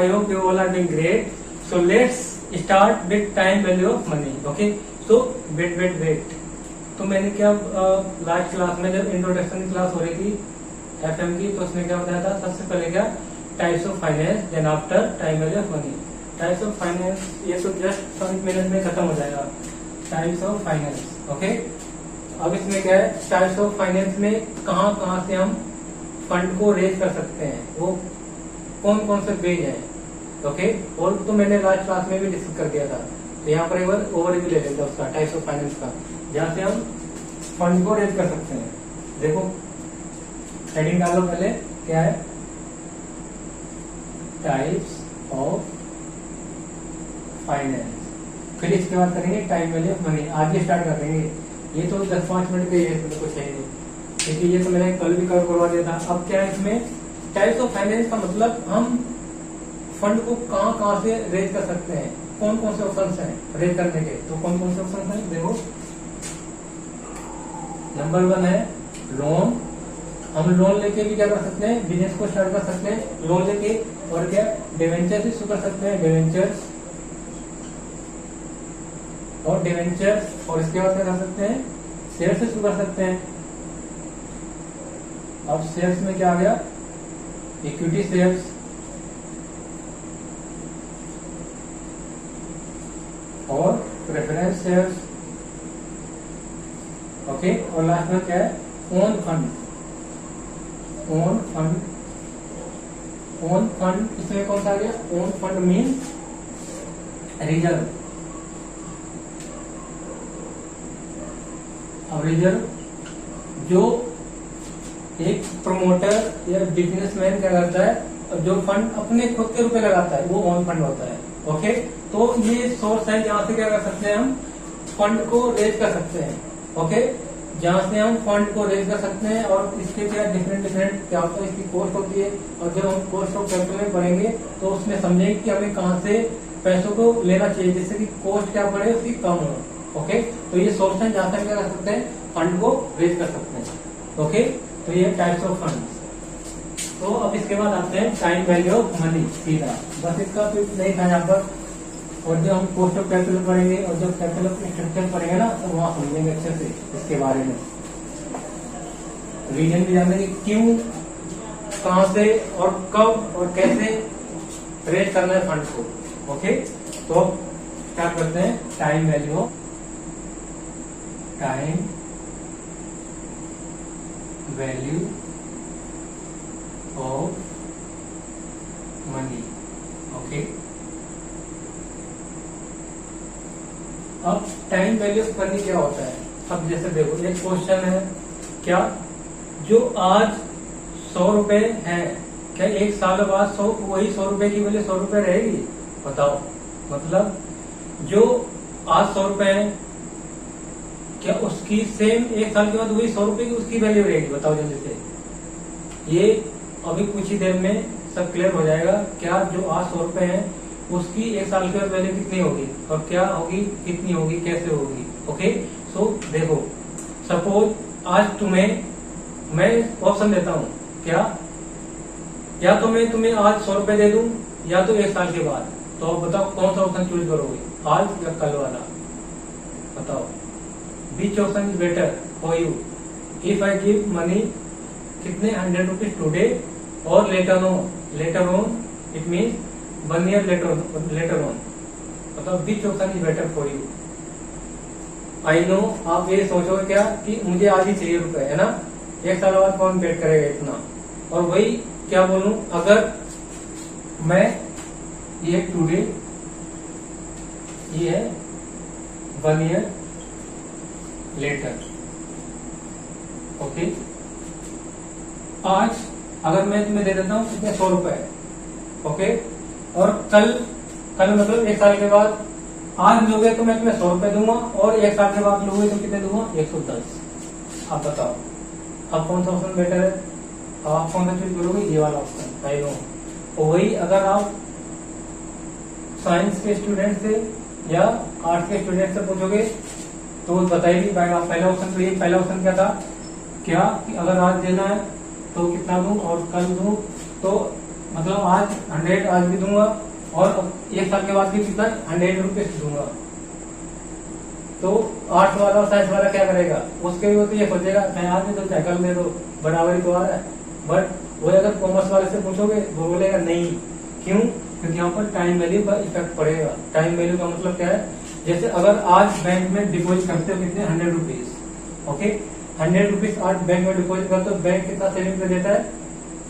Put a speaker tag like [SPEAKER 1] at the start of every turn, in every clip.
[SPEAKER 1] I hope you all are doing great. So let's start with time value of money. Okay. So wait. तो मैंने क्या last class में जब introduction class हो रही थी FM की, तो उसमें क्या बताया था? सबसे पहले क्या types of finance, then after time value of money. Types of finance ये तो जस्ट 5 मिनट में खत्म हो जाएगा. Types of finance. ओके. अब इसमें क्या है, टाइप्स ऑफ फाइनेंस में कहाँ से हम फंड को रेज कर सकते हैं, वो कौन कौन से वेज हैं. ओके. और तो मैंने लास्ट क्लास में भी डिस्कस कर दिया था. तो यहाँ पर एक बार ओवरव्यू ले लेते हैं उसका, टाइप्स ऑफ फाइनेंस का, जहाँ से हम फंड को रेज कर सकते हैं. देखो हेडिंग डालो पहले, क्या है? Types of finance. फिर इसके बाद करेंगे टाइम वैल्यू ऑफ मनी. आज ही स्टार्ट कर देंगे. ये तो 10-5 मिनट के लिए तो कुछ है नहीं, क्योंकि ये तो मैंने कल भी कवर करवा दिया था. अब क्या है इसमें, टाइप्स ऑफ फाइनेंस का मतलब हम फंड को कहाँ से रेज कर सकते हैं, कौन कौन से ऑप्शन हैं रेज करने के. तो कौन कौन से ऑप्शन हैं? देखो, नंबर 1 है लोन. हम लोन लेके भी क्या कर सकते हैं, बिजनेस को स्टार्ट कर सकते हैं लोन लेके. और क्या, डिवेंचर से शुरू कर सकते हैं, डिवेंचर्स. और डिवेंचर्स, और इसके बाद क्या कर सकते हैं, शेयर से शुरू कर सकते हैं. अब शेयर्स में क्या आ गया, इक्विटी शेयर्स. और प्रेफरेंस शेयर्स. ओके. और लास्ट में क्या है, ओन फंड. ओन फंड इसमें कौन सा आ गया, ओन फंड मीन्स रिजर्व. अब रिजर्व जो एक प्रमोटर या बिजनेसमैन क्या करता है, जो फंड अपने खुद के रुपए लगाता है, वो ओन फंड होता है. ओके. तो ये सोर्स है जहां से क्या कर सकते हैं, हम फंड को रेज कर सकते हैं. ओके. जहां से हम फंड को रेज कर सकते हैं. और इसके क्या डिफरेंट क्या होता है, इसकी कॉस्ट होती है. और जब हम कॉस्ट ऑफ कैपिटल में पढ़ेंगे तो उसमें समझेंगे कि हमें कहां से पैसों को लेना चाहिए, जिससे कि कॉस्ट क्या पड़े उसकी कम हो. ओके. तो ये सोर्स है जहां से हम क्या कर सकते हैं, फंड को रेज कर सकते हैं. ओके. तो ये टाइप्स ऑफ फंड. तो अब इसके बाद आते हैं टाइम वैल्यू ऑफ मनी. सीधा बस इसका कुछ नहीं था यहाँ पर. और जब हम कॉस्ट ऑफ कैपिटल पढ़ेंगे और जब कैपिटल ऑफ स्ट्रक्चर पढ़ेंगे ना, तो वहां समझेंगे अच्छे से इसके बारे में. रीजन भी जानेंगे क्यों, कहां से और कब और कैसे रेज करना है फंड को. ओके. तो स्टार्ट करते हैं time value of money. Okay. अब टाइम वैल्यू ऑफ मनी क्या होता है. अब जैसे देखो, एक क्वेश्चन है, क्या जो आज 100 रुपए है, क्या एक साल बाद वही 100 रुपए की वैल्यू 100 रुपए रहेगी? बताओ. मतलब जो आज 100 रुपए है, क्या उसकी सेम एक साल के बाद वही 100 रुपए की उसकी वैल्यू रहेगी? बताओ जल्दी से. ये अभी कुछ ही देर में सब क्लियर हो जाएगा. क्या जो आज 100 रुपए है उसकी एक साल के बाद वैल्यू कितनी होगी, और क्या होगी, कितनी होगी, कैसे होगी. ओके. सो देखो, सपोज आज मैं ऑप्शन देता हूँ, क्या या तो मैं तुम्हें आज 100 रुपए दे दूं, या तो एक साल के बाद. तो अब बताओ कौन सा ऑप्शन चूज करोगे, आज या कल वाला? बताओ. Which option is better for you? If I give money, कितने 100 rupees today और later on, it means 1 year later on. बताओ which option is better for you? I know आप ये सोचोगे क्या कि मुझे आज ही चाहिए रुपए, है ना, एक साल बाद कौन वेट करेगा इतना. और वही क्या बोलूं, अगर मैं ये टुडे, ये है 1 year लेटर. ओके. आज अगर मैं तुम्हें दे देता हूँ कितने, 100 रुपए. ओके. और कल मतलब एक साल के बाद आज लोगे तो मैं तुम्हें 100 रुपए दूंगा, और एक साल के बाद लोगे तो कितने दूंगा, 110. आप बताओ अब कौन सा ऑप्शन बेटर है. आप कौन सा चूज करोगे, ये वाला ऑप्शन. I know. वही अगर आप साइंस के स्टूडेंट से या आर्ट्स के स्टूडेंट से पूछोगे तो बता ही नहीं पाएगा. पहला ऑप्शन तो ये, पहला ऑप्शन क्या था, क्या कि अगर आज देना है तो कितना दूं और कल दूं. तो मतलब आज 100 आज भी दूंगा और एक साल के बाद भी कितना 100 रुपीज दूंगा। तो 8 वाला और 7 वाला क्या करेगा, उसके भी वो तो ये सोचेगा मैं आज भी तो साइकिल दे दो, बराबरी तो आ रहा है। बट वो अगर कॉमर्स वाले से पूछोगे वो बोलेगा नहीं। क्यों? क्योंकि यहाँ पर टाइम वैल्यू का इफेक्ट पड़ेगा। टाइम वैल्यू का मतलब क्या है, जैसे अगर आज बैंक में डिपॉजिट करते हो कितने 100 रुपीज, ओके 100 रुपीज आज बैंक में डिपॉजिट करते हो, बैंक कितना सेविंग पे देता है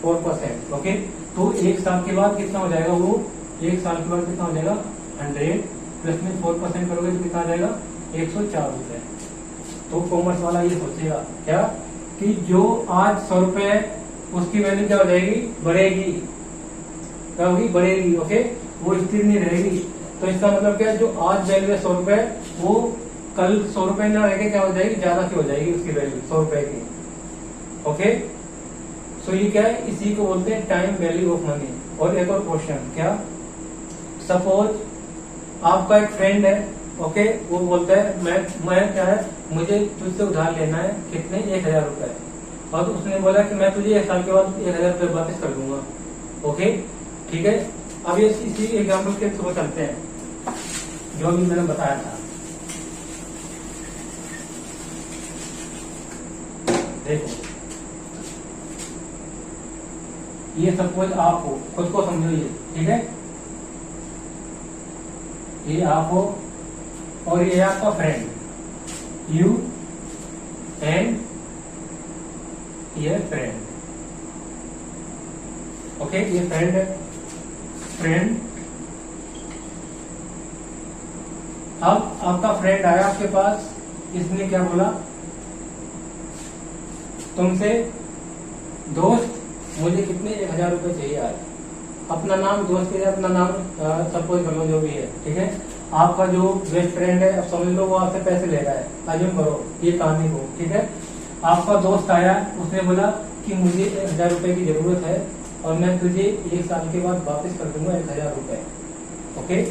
[SPEAKER 1] 4%, ओके। तो एक साल के बाद कितना हो जाएगा वो, एक साल के बाद कितना हो जाएगा 100 प्लस में 4% करोगे तो कितना आ जाएगा 104 रुपए। तो कॉमर्स वाला ये सोचेगा क्या कि जो आज 100 रुपए है उसकी वैल्यू क्या हो जाएगी, बढ़ेगी। क्या होगी, बढ़ेगी, ओके, वो स्थिर नहीं रहेगी। तो इसका मतलब क्या है, जो आज वैल्यू है 100 रुपए वो कल 100 रुपए न रह के क्या हो जाएगी, ज्यादा की हो जाएगी उसकी वैल्यू 100 रुपए की, ओके। सो ये क्या है, इसी को बोलते हैं टाइम वैल्यू ऑफ मनी। और एक और क्वेश्चन, क्या सपोज आपका एक फ्रेंड है, ओके, वो बोलता है मैं क्या है मुझे तुझसे उधार लेना है कितने 1000 रुपए, और उसने बोला कि मैं तुझे 1 साल के बाद 1000 रुपए वापस कर दूंगा, ओके ठीक है। अब ये इसी एग्जाम्पल के थ्रू चलते हैं जो भी मैंने बताया था। देखो ये सपोज आप हो, खुद को समझो ये, ठीक है, ये आप हो और ये आपका फ्रेंड, यू एंड ये फ्रेंड, ओके, ये फ्रेंड है, फ्रेंड। अब आपका फ्रेंड आया आपके पास, इसने क्या बोला तुमसे, दोस्त मुझे कितने 1000 रुपए चाहिए आज। अपना नाम, दोस्त के लिए अपना नाम सपोज कर लो जो भी है, ठीक है। आपका जो बेस्ट फ्रेंड है, अब समझ लो वो आपसे पैसे ले रहा है, अज्यूम करो ये कहानी को, ठीक है। आपका दोस्त आया, उसने बोला कि मुझे 1000 रुपए की जरूरत है और मैं तुझे 1 साल के बाद वापस कर दूंगा 1000 रुपए, ओके।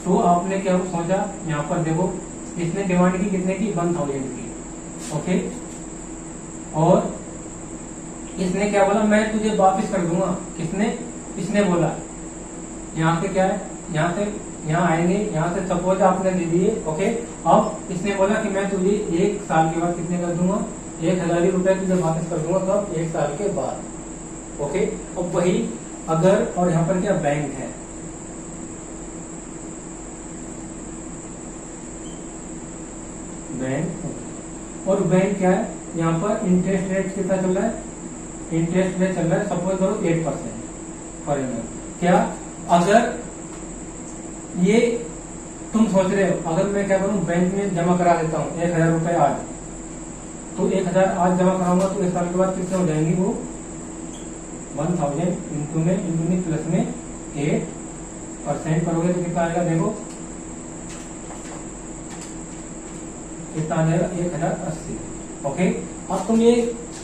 [SPEAKER 1] तो आपने क्या सोचा, यहाँ पर देखो इसने डिमांड की कितने की 1000 की, ओके, और इसने क्या बोला मैं तुझे वापस कर दूंगा, किसने, इसने बोला। यहाँ से क्या है, यहाँ से यहाँ आएंगे, यहाँ से सपोज आपने दे दिए, ओके। अब इसने बोला कि मैं तुझे 1 साल के बाद कितने कर दूंगा 1000 रुपए तुझे वापस कर दूंगा, तब 1 साल के बाद, ओके। अब वही अगर, और यहाँ पर क्या बैंक है, बैंक, और बैंक क्या है, यहाँ पर इंटरेस्ट रेट कितना चल रहा है, इंटरेस्ट रेट चल रहा है सपोज करो 8% पर एनम। क्या अगर ये तुम सोच रहे हो, अगर मैं क्या करूं बैंक में जमा करा देता हूं 1000 रुपए आज, तो 1000 आज जमा कराऊंगा तो 1 साल के बाद कितने हो जाएंगी वो 1000 इंटू में प्लस में 8% करोगे तो कितना आएगा, देखो कितना आ जाएगा 1080, ओके। अब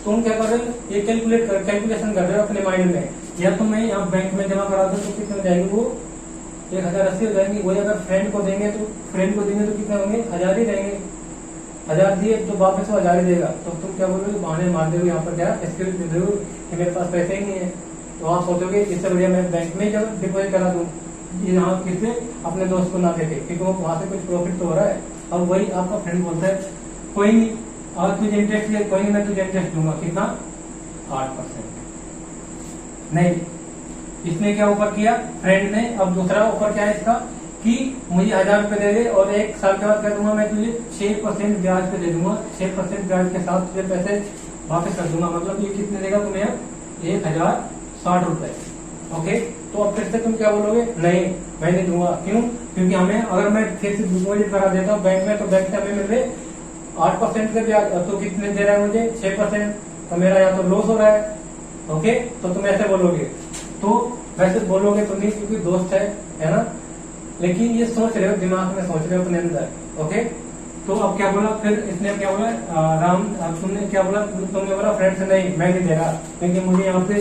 [SPEAKER 1] तुम क्या कर रहे हो, ये कैलकुलेशन कर रहे हो अपने माइंड में, या तो मैं यहाँ बैंक में जमा करा दूं तो कितने हो जाएगी वो 1080 हो जाएंगी। वही अगर फ्रेंड को देंगे तो कितने होंगे 1000 ही रहेंगे, 1000 दिए तो वापस वो 1000 ही देगा। तो तुम क्या बोलोगे, बहाने मार दोगे, यहाँ पर क्या एक्सक्यूज दे दोगे कि मेरे पास पैसे ही नहीं है। तो आप सोचोगे इससे बढ़िया मैं बैंक में जब डिपोजिट करा दूं, यहाँ किसने अपने दोस्त को ना देके, क्योंकि वो वहां से कुछ प्रॉफिट तो हो रहा है। अब वही आपका फ्रेंड बोलता है कोई नहीं, और तुझे इंटरेस्ट दिया, कोई नहीं मैं तुझे इंटरेस्ट दूंगा, कितना 8%। नहीं, इसने क्या ऑफर किया फ्रेंड ने। अब दूसरा ऑफर क्या है इसका कि मुझे 1000 रुपए दे दे और 1 साल के बाद क्या दूंगा मैं तुझे 6% ब्याज पे दे दूंगा, 6% ब्याज के साथ तुझे पैसे वापस कर दूंगा। मतलब ये कितने देगा तुम्हें, 1060 रुपए, ओके। तो अब फिर से तुम क्या बोलोगे, नहीं मैं नहीं दूंगा। क्यों? क्योंकि हमें, अगर मैं फिर से डिपॉजिट करा देता हूँ बैंक में, तो बैंक से हमें मिल रहे 8% के ब्याज, तो कितने दे रहा है मुझे 6%, तो मेरा यहाँ तो लॉस हो रहा है, ओके। तो तुम ऐसे बोलोगे, तो वैसे बोलोगे तो नहीं क्योंकि दोस्त है ना, लेकिन ये सोच रहे हो, दिमाग में सोच रहे हो अपने अंदर, ओके। तो अब क्या बोला फिर इसने, क्या बोला तुमने क्या बोला, तुमने बोला फ्रेंड से नहीं मैं नहीं दे रहा, क्योंकि मुझे यहाँ पे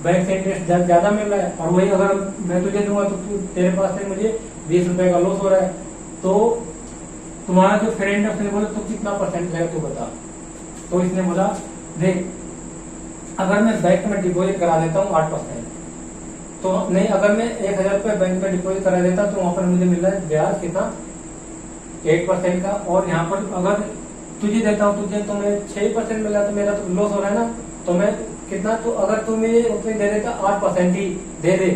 [SPEAKER 1] बैंक से इंटरेस्ट ज्यादा मिल रहा है, और वही अगर मैं तुझे दूंगा तो तेरे पास से मुझे 20 रुपए का लॉस हो रहा है। तो तुम्हारा जो फ्रेंड है उसने बोला तो कितना परसेंट लेगा तू बता। तो इसने बोला देख, अगर मैं बैंक में डिपॉजिट करा देता हूँ 8%, तो नहीं, अगर मैं 1,000 रुपये बैंक में डिपॉजिट करा देता तो वहां पर मुझे मिल रहा है ब्याज कितना, 8% का। और यहाँ पर अगर तुझे देता हूँ, तुझे तुम्हें 6% मिल रहा है तो मेरा तो लॉस हो रहा है ना। तो मैं कितना, तो अगर तू मुझे उतने दे देता 8% ही दे दे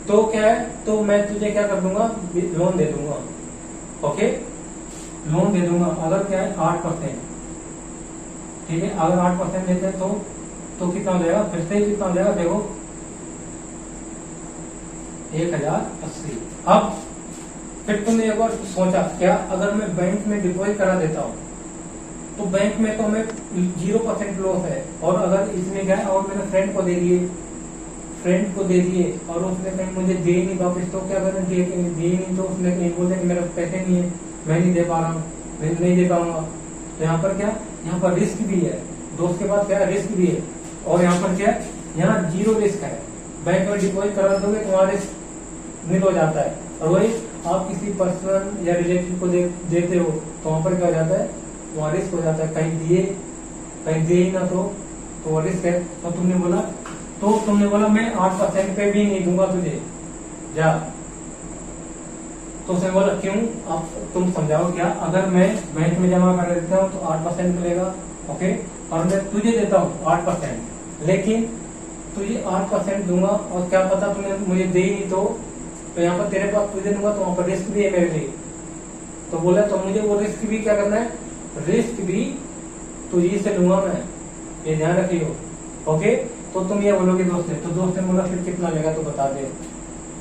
[SPEAKER 1] तो क्या है, तो मैं तुझे क्या कर दूंगा, लोन दे दूंगा। ओके, लोन दे दूंगा अगर क्या है 8%। ठीक है, अगर 8% देते हैं तो कितना हो जाएगा, फिर से कितना हो जाएगा देखो, 1080। अब फिर तुमने एक बार सोचा क्या, अगर मैं बैंक में डिपॉजिट करा देता हूँ तो बैंक में तो हमें 0% लॉस है, और अगर इसमें क्या है, और मैंने फ्रेंड को दे दिए और उसने कहीं मुझे दे नहीं वापस, तो क्या करें, दिए नहीं तो उसने कहीं बोले कि मेरे पैसे नहीं है, मैं नहीं दे पा रहा हूँ, मैं नहीं दे पाऊंगा। तो यहाँ पर क्या, यहाँ पर रिस्क भी है, दोस्त के पास क्या है, रिस्क भी है। और यहाँ पर क्या है, यहाँ 0 रिस्क है। बैंक में डिपॉजिट करा दोगे तुम्हारा रिस्क नील हो जाता है। और वही आप किसी पर्सन या रिलेटिव को देते हो तो वहां पर क्या हो जाता है, वहां रिस्क हो जाता है, कहीं दे ही ना तो रिस्क है। तो तुमने बोला मैं 8% पे भी नहीं दूंगा तुझे, जा। तो उसने बोला क्यों, आप तुम समझाओ क्या, अगर मैं बैंक में जमा कर देता हूँ तो 8% मिलेगा, ओके, और मैं तुझे देता हूँ 8%, लेकिन तुझे 8% दूंगा और क्या पता तुमने मुझे दे ही नहीं तो यहाँ पर तेरे पास तुझे दूंगा तो वहां पर रिस्क भी है मेरे लिए। तो बोला तो मुझे वो रिस्क भी क्या करना है, रिस्क भी तुझे से लूंगा मैं, ये ध्यान रखियो। ओके, तो तुम ये बोलोगे दोस्त ने, तो दोस्त ने बोला फिर कितना लेगा तो बता दे।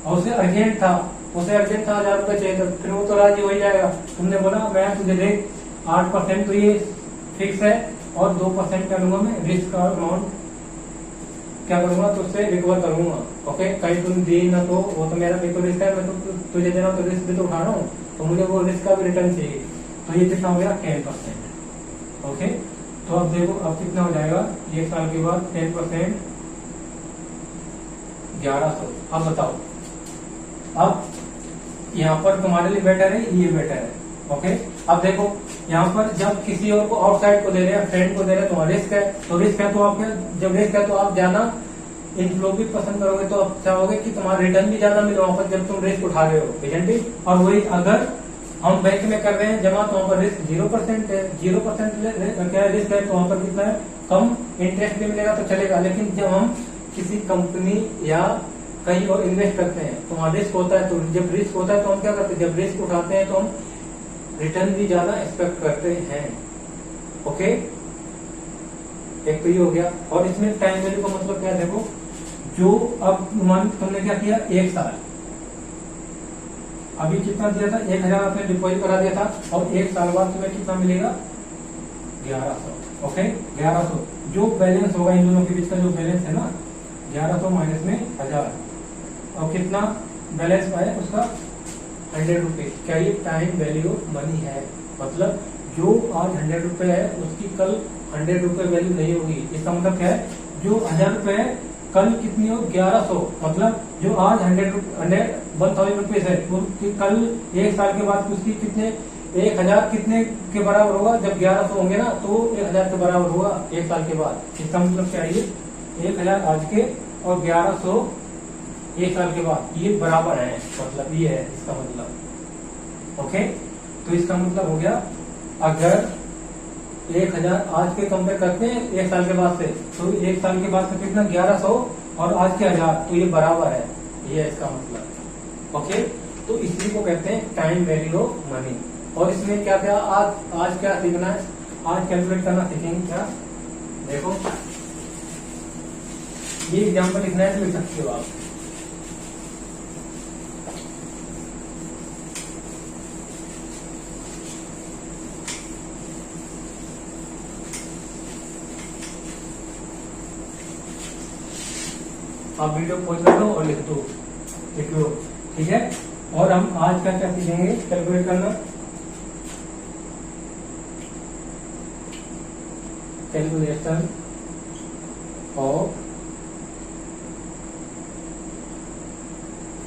[SPEAKER 1] और उसे अर्जेंट था 1,000 रुपये चाहिए था, फिर वो तो राजी हो ही जाएगा। तुमने बोला मैं तुझे देख 8% तो ये फिक्स है और 2% क्या लूंगा मैं, रिस्क का अमाउंट क्या करूंगा, तो उससे रिकवर करूंगा। ओके, कहीं तुम दे ना तो वो तो मेरा भी तो रिस्क है, मैं तो तुझे दे रहा हूँ तो रिस्क भी तो उठा रहा हूँ, तो मुझे वो रिस्क का भी रिटर्न चाहिए। तो ये कितना हो गया, 10%। ओके, तो अब देखो अब कितना हो जाएगा, 1 साल के बाद 10% 1100। अब बताओ, अब यहाँ पर तुम्हारे लिए बेटर है, ये बेटर है। ओके, अब देखो यहाँ पर जब किसी और को आउटसाइड को दे रहे हैं, फ्रेंड को दे रहे हैं, तो रिस्क है, तो रिस्क है तो आप जब रिस्क है तो आप ज्यादा इनफ्लो भी पसंद करोगे, तो आप चाहोगे कि तुम्हारा रिटर्न भी ज्यादा मिले वहां पर जब तुम रिस्क उठा रहे हो, एजेंट। और वही अगर हम बैंक में कर रहे हैं जमा तो वहां पर रिस्क 0% है, 0% क्या रिस्क है, तो वहां पर कितना है, कम इंटरेस्ट भी मिलेगा तो चलेगा। लेकिन जब हम किसी कंपनी या कहीं और इन्वेस्ट करते हैं तो वहां रिस्क होता है, तो जब रिस्क होता है तो हम क्या करते हैं, जब रिस्क उठाते हैं तो हम रिटर्न भी ज्यादा एक्सपेक्ट करते हैं। ओके, एक तो ये हो गया। और इसमें टाइम वैल्यू का मतलब क्या है, देखो जो अब मान तुमने क्या किया, 1 साल, अभी कितना दिया था, 1,000 आपने डिपॉजिट करा दिया था, और 1 साल बाद तुम्हें कितना मिलेगा, 1100। ओके, 1100 जो बैलेंस होगा इन दोनों के बीच का जो बैलेंस है ना, 1100 माइनस में 1000, और कितना बैलेंस आया उसका 100 रुपए। क्या ये टाइम वैल्यू मनी है, मतलब जो आज 100 रुपए है उसकी कल 100 रुपए वैल्यू नहीं होगी। इसका मतलब क्या है, जो 1000 रुपए है कल कितनी हो, 1100, मतलब जो आज 1,000 रुपीज है उसकी कल 1 साल के बाद उसकी कितने, 1,000 कितने के बराबर होगा, जब 1100 होंगे ना तो 1,000 के बराबर होगा 1 साल के बाद। इसका मतलब क्या है, 1,000 आज के और 1100 1 साल के बाद, ये बराबर है, मतलब ये है इसका मतलब। ओके, तो इसका मतलब हो गया, अगर 1,000 आज के कंपेयर करते हैं 1 साल के बाद से, तो 1 साल के बाद से कितना, 1100 और आज के 1000, तो ये बराबर है, ये है इसका मतलब। ओके, तो इसी को कहते हैं टाइम वैल्यू ऑफ मनी। और इसमें क्या क्या आज क्या सीखना है, आज कैलकुलेट करना सीखेंगे क्या, देखो ये एग्जाम्पल लिखना है तो लिख सकते हो आप। आप वीडियो पॉज कर दो और लिख लो, ठीक है। और हम आज का क्या सीखेंगे, कैलकुलेट करना, कैलकुलेशन ऑफ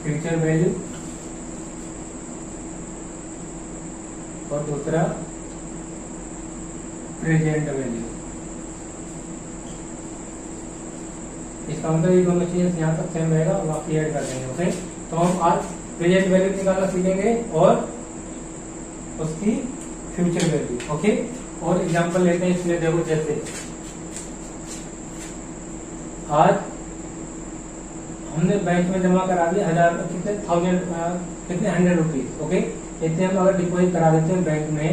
[SPEAKER 1] फ्यूचर वैल्यू, और दूसरा प्रेजेंट वैल्यू। इसका मतलब ये दोनों चीजें यहाँ तक सेम रहेगा, बाकी ऐड कर देंगे। ओके, तो हम आज प्रेजेंट वैल्यू निकालना सीखेंगे और उसकी फ्यूचर वैल्यू। ओके, और एग्जांपल लेते हैं इसमें। देखो जैसे आज हमने बैंक में जमा करा दिया 1000 कितने 100 रुपीज। ओके, इतने हम अगर डिपॉजिट करा देते हैं बैंक में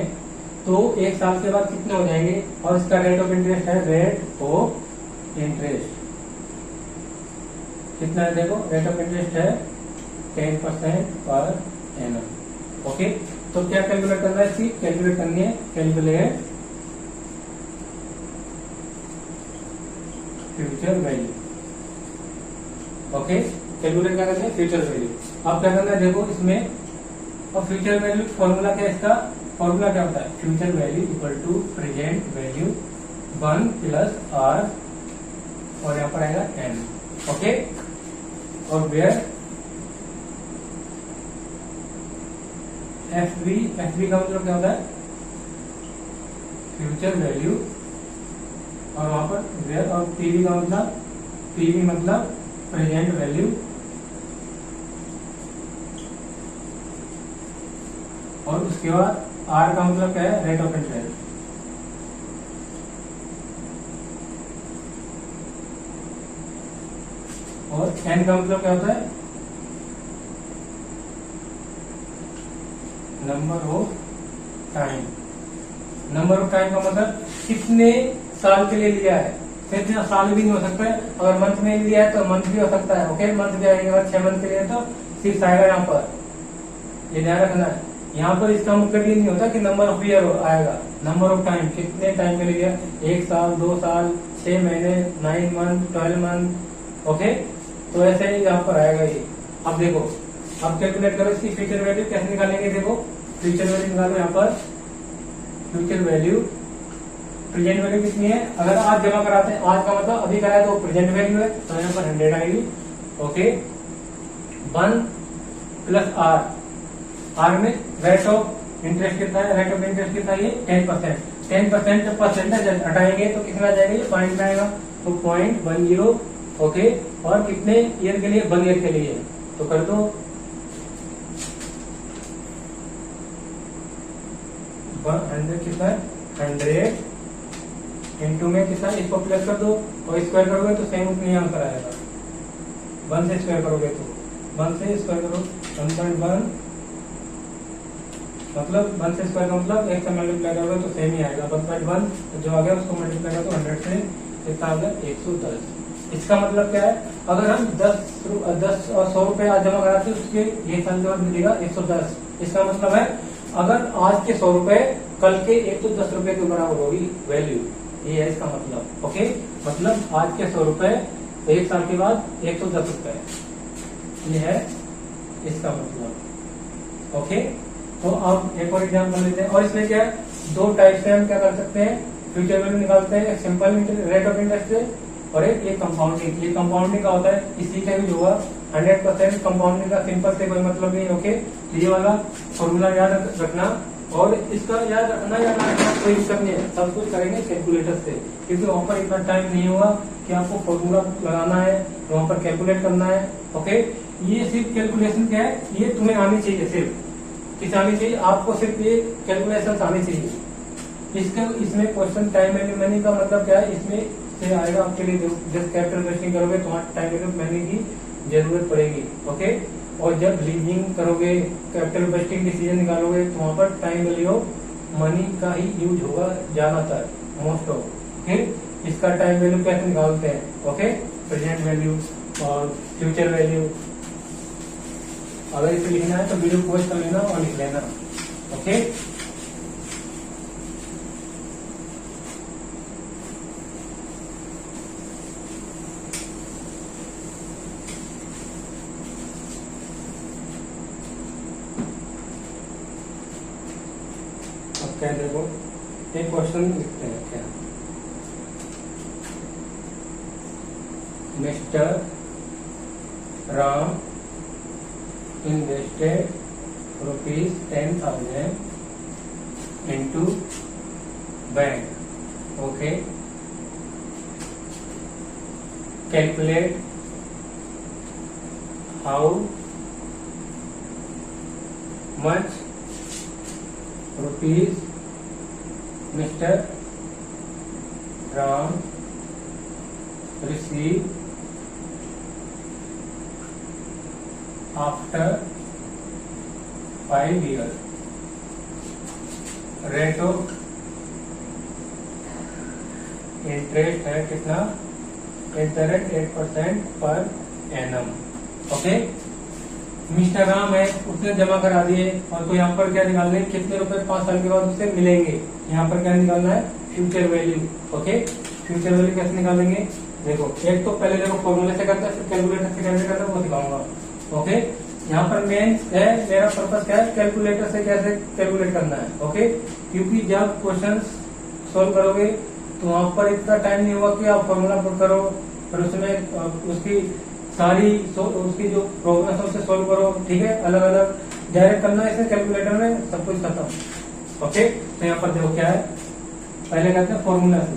[SPEAKER 1] तो एक साल के बाद कितने हो जाएंगे, और इसका रेट ऑफ इंटरेस्ट है, रेट ऑफ इंटरेस्ट कितना है, देखो रेट ऑफ इंटरेस्ट है 10% पर एनम। ओके, तो क्या कैलकुलेट करना है, इसकी कैलकुलेट करनी है, calculate future value. Okay, calculate क्या करना है, फ्यूचर वैल्यू। अब क्या करना है, देखो इसमें, और फ्यूचर वैल्यू फॉर्मूला क्या है, इसका फॉर्मूला क्या होता है, future value equal to present value 1 plus r, और यहाँ पर आएगा एन। ओके, और वेयर एफ बी का मतलब क्या होता है, फ्यूचर वैल्यू, और वहां पर वेयर, और पीवी का मतलब, पीवी मतलब प्रेजेंट वैल्यू, और उसके बाद आर का मतलब क्या है, रेट ऑफ इंटरेस्ट। और एन का मतलब क्या होता है, number of time. Number of time का मतलब कितने साल के लिए लिया है, सिर्फ इतना साल भी नहीं हो सकता है, अगर मंथ में लिया है तो मंथ भी हो सकता है। ओके, मंथ भी आएगा, अगर 6 मंथ के लिए तो 6 आएगा यहाँ पर, ये ध्यान रखना है। यहाँ पर इसका मतलब ये नहीं होता कि नंबर ऑफ ईयर आएगा, नंबर ऑफ टाइम, कितने टाइम के लिए लिया, 1 साल, 2 साल, 6 महीने, 9 मंथ, 12 मंथ। ओके, तो ऐसे ही यहाँ पर आएगा ये। अब देखो, अब कैलकुलेट करो इसकी फ्यूचर वैल्यू कैसे निकालेंगे। देखो फ्यूचर वैल्यू निकालो, यहाँ पर फ्यूचर वैल्यू, प्रेजेंट वैल्यू कितनी है, अगर आज जमा कराते हैं, आज का मतलब अभी कराया तो प्रेजेंट वैल्यू है, तो यहाँ पर 100 आएगी। ओके, 1 प्लस आर, आर में रेट ऑफ इंटरेस्ट कितना है, रेट ऑफ इंटरेस्ट कितना है, 10%। 10% जब परसेंटेज हटाएंगे तो कितना जाएगा, ये पॉइंट में आएगा, तो 0.10। ओके, और कितने ईयर के लिए, 1 ईयर के लिए, तो कर दो 100 कितना है, 100 इंटू में कितना, इसको प्लस कर दो और स्क्वायर करोगे तो सेम उतनी आंसर आएगा। 1 से स्क्वायर करोगे तो 1 से स्क्वायर करो 1.1, मतलब 1 से स्क्वायर का मतलब 1 से मल्टीप्लाई करोगे तो सेम ही आएगा 1.1, जो आ गया उसको मल्टीप्लाई करो तो 100 से कितना आ गया 110। इसका मतलब क्या है, अगर हम 10 और 100 रुपए आज जमा कराते हैं उसके ये साल के बाद मिलेगा 110। इसका मतलब है अगर आज के 100 रुपए कल के 110 रुपए के बराबर होगी वैल्यू, ये है इसका मतलब। ओके, मतलब आज के 100 रुपए एक साल के बाद 110 रुपए, ये है इसका मतलब। ओके, तो अब एक और एग्जाम्पल लेते हैं, और इसमें क्या है, 2 टाइप से हम क्या कर सकते हैं, फ्यूचर वैल्यू निकालते हैं, एक सिंपल रेट ऑफ इंटरेस्ट से और एक कंपाउंडिंग। ये कंपाउंडिंग का होता है, इसी का भी होगा 100% कंपाउंडिंग का, सिंपल से कोई मतलब नहीं। ओके, ये वाला फॉर्मूला याद रखना, और इसका याद रखना या ना रखना कोई दिक्कत नहीं है, सब कुछ करेंगे कैलकुलेटर से, क्योंकि वहां पर इतना टाइम नहीं होगा कि आपको फॉर्मूला लगाना है, वहां पर कैलकुलेट करना है। ओके, ये सिर्फ कैलकुलेशन क्या है, ये तुम्हें आनी चाहिए, सिर्फ किस आनी चाहिए, आपको सिर्फ ये कैलकुलेशन आनी चाहिए। इसमें क्वेश्चन टाइम वैल्यू मनी का मतलब क्या है, इसमें से आएगा आपके लिए, जब कैपिटल इन्वेस्टिंग करोगे तो टाइम वैल्यू मनी की जरूरत पड़ेगी। ओके, और जब लीजिंग करोगे, कैपिटल इन्वेस्टिंग डिसीजन निकालोगे तो वहां पर टाइम वैल्यू मनी का ही यूज होगा ज्यादातर, मोस्ट ऑफ। फिर इसका टाइम वैल्यू कैसे निकालते हैं, ओके, प्रेजेंट वैल्यू और फ्यूचर वैल्यू। अगर इसे लिखना है तो वीडियो पॉज कर लेना और लिख लेना। ओके, क्या देखो, एक क्वेश्चन लिखते हैं क्या, mister Ram invested ₹10,000 into bank. Okay, calculate how much rupees mister Ram receive after 5 years. Rate of interest है कितना? 8% per annum. Okay, mister Ram है, उसने जमा करा दिए और तो यहाँ पर क्या निकालना है? कितने रुपए 5 साल के बाद उससे मिलेंगे। यहाँ पर क्या निकालना है? Future value. Okay, future value कैसे निकालेंगे? देखो, एक तो पहले देखो फॉर्मूले से करता है, फिर कैलकुलेटर से कैसे करता है वो दिखाऊंगा। ओके, यहाँ पर मेन है, मेरा पर्पस क्या है? कैलकुलेटर से कैसे कैलकुलेट करना है। ओके, क्योंकि जब क्वेश्चन सोल्व करोगे तो वहां पर इतना टाइम नहीं होगा कि आप फॉर्मूला पुट करो और उसमें उसकी सारी उसकी जो प्रॉब्लम है उसे सोल्व करो। ठीक है, अलग अलग डायरेक्ट करना है इसे कैलकुलेटर में, सब कुछ खत्म। ओके, तो यहाँ पर देखो क्या है, पहले कहते हैं फॉर्मूला से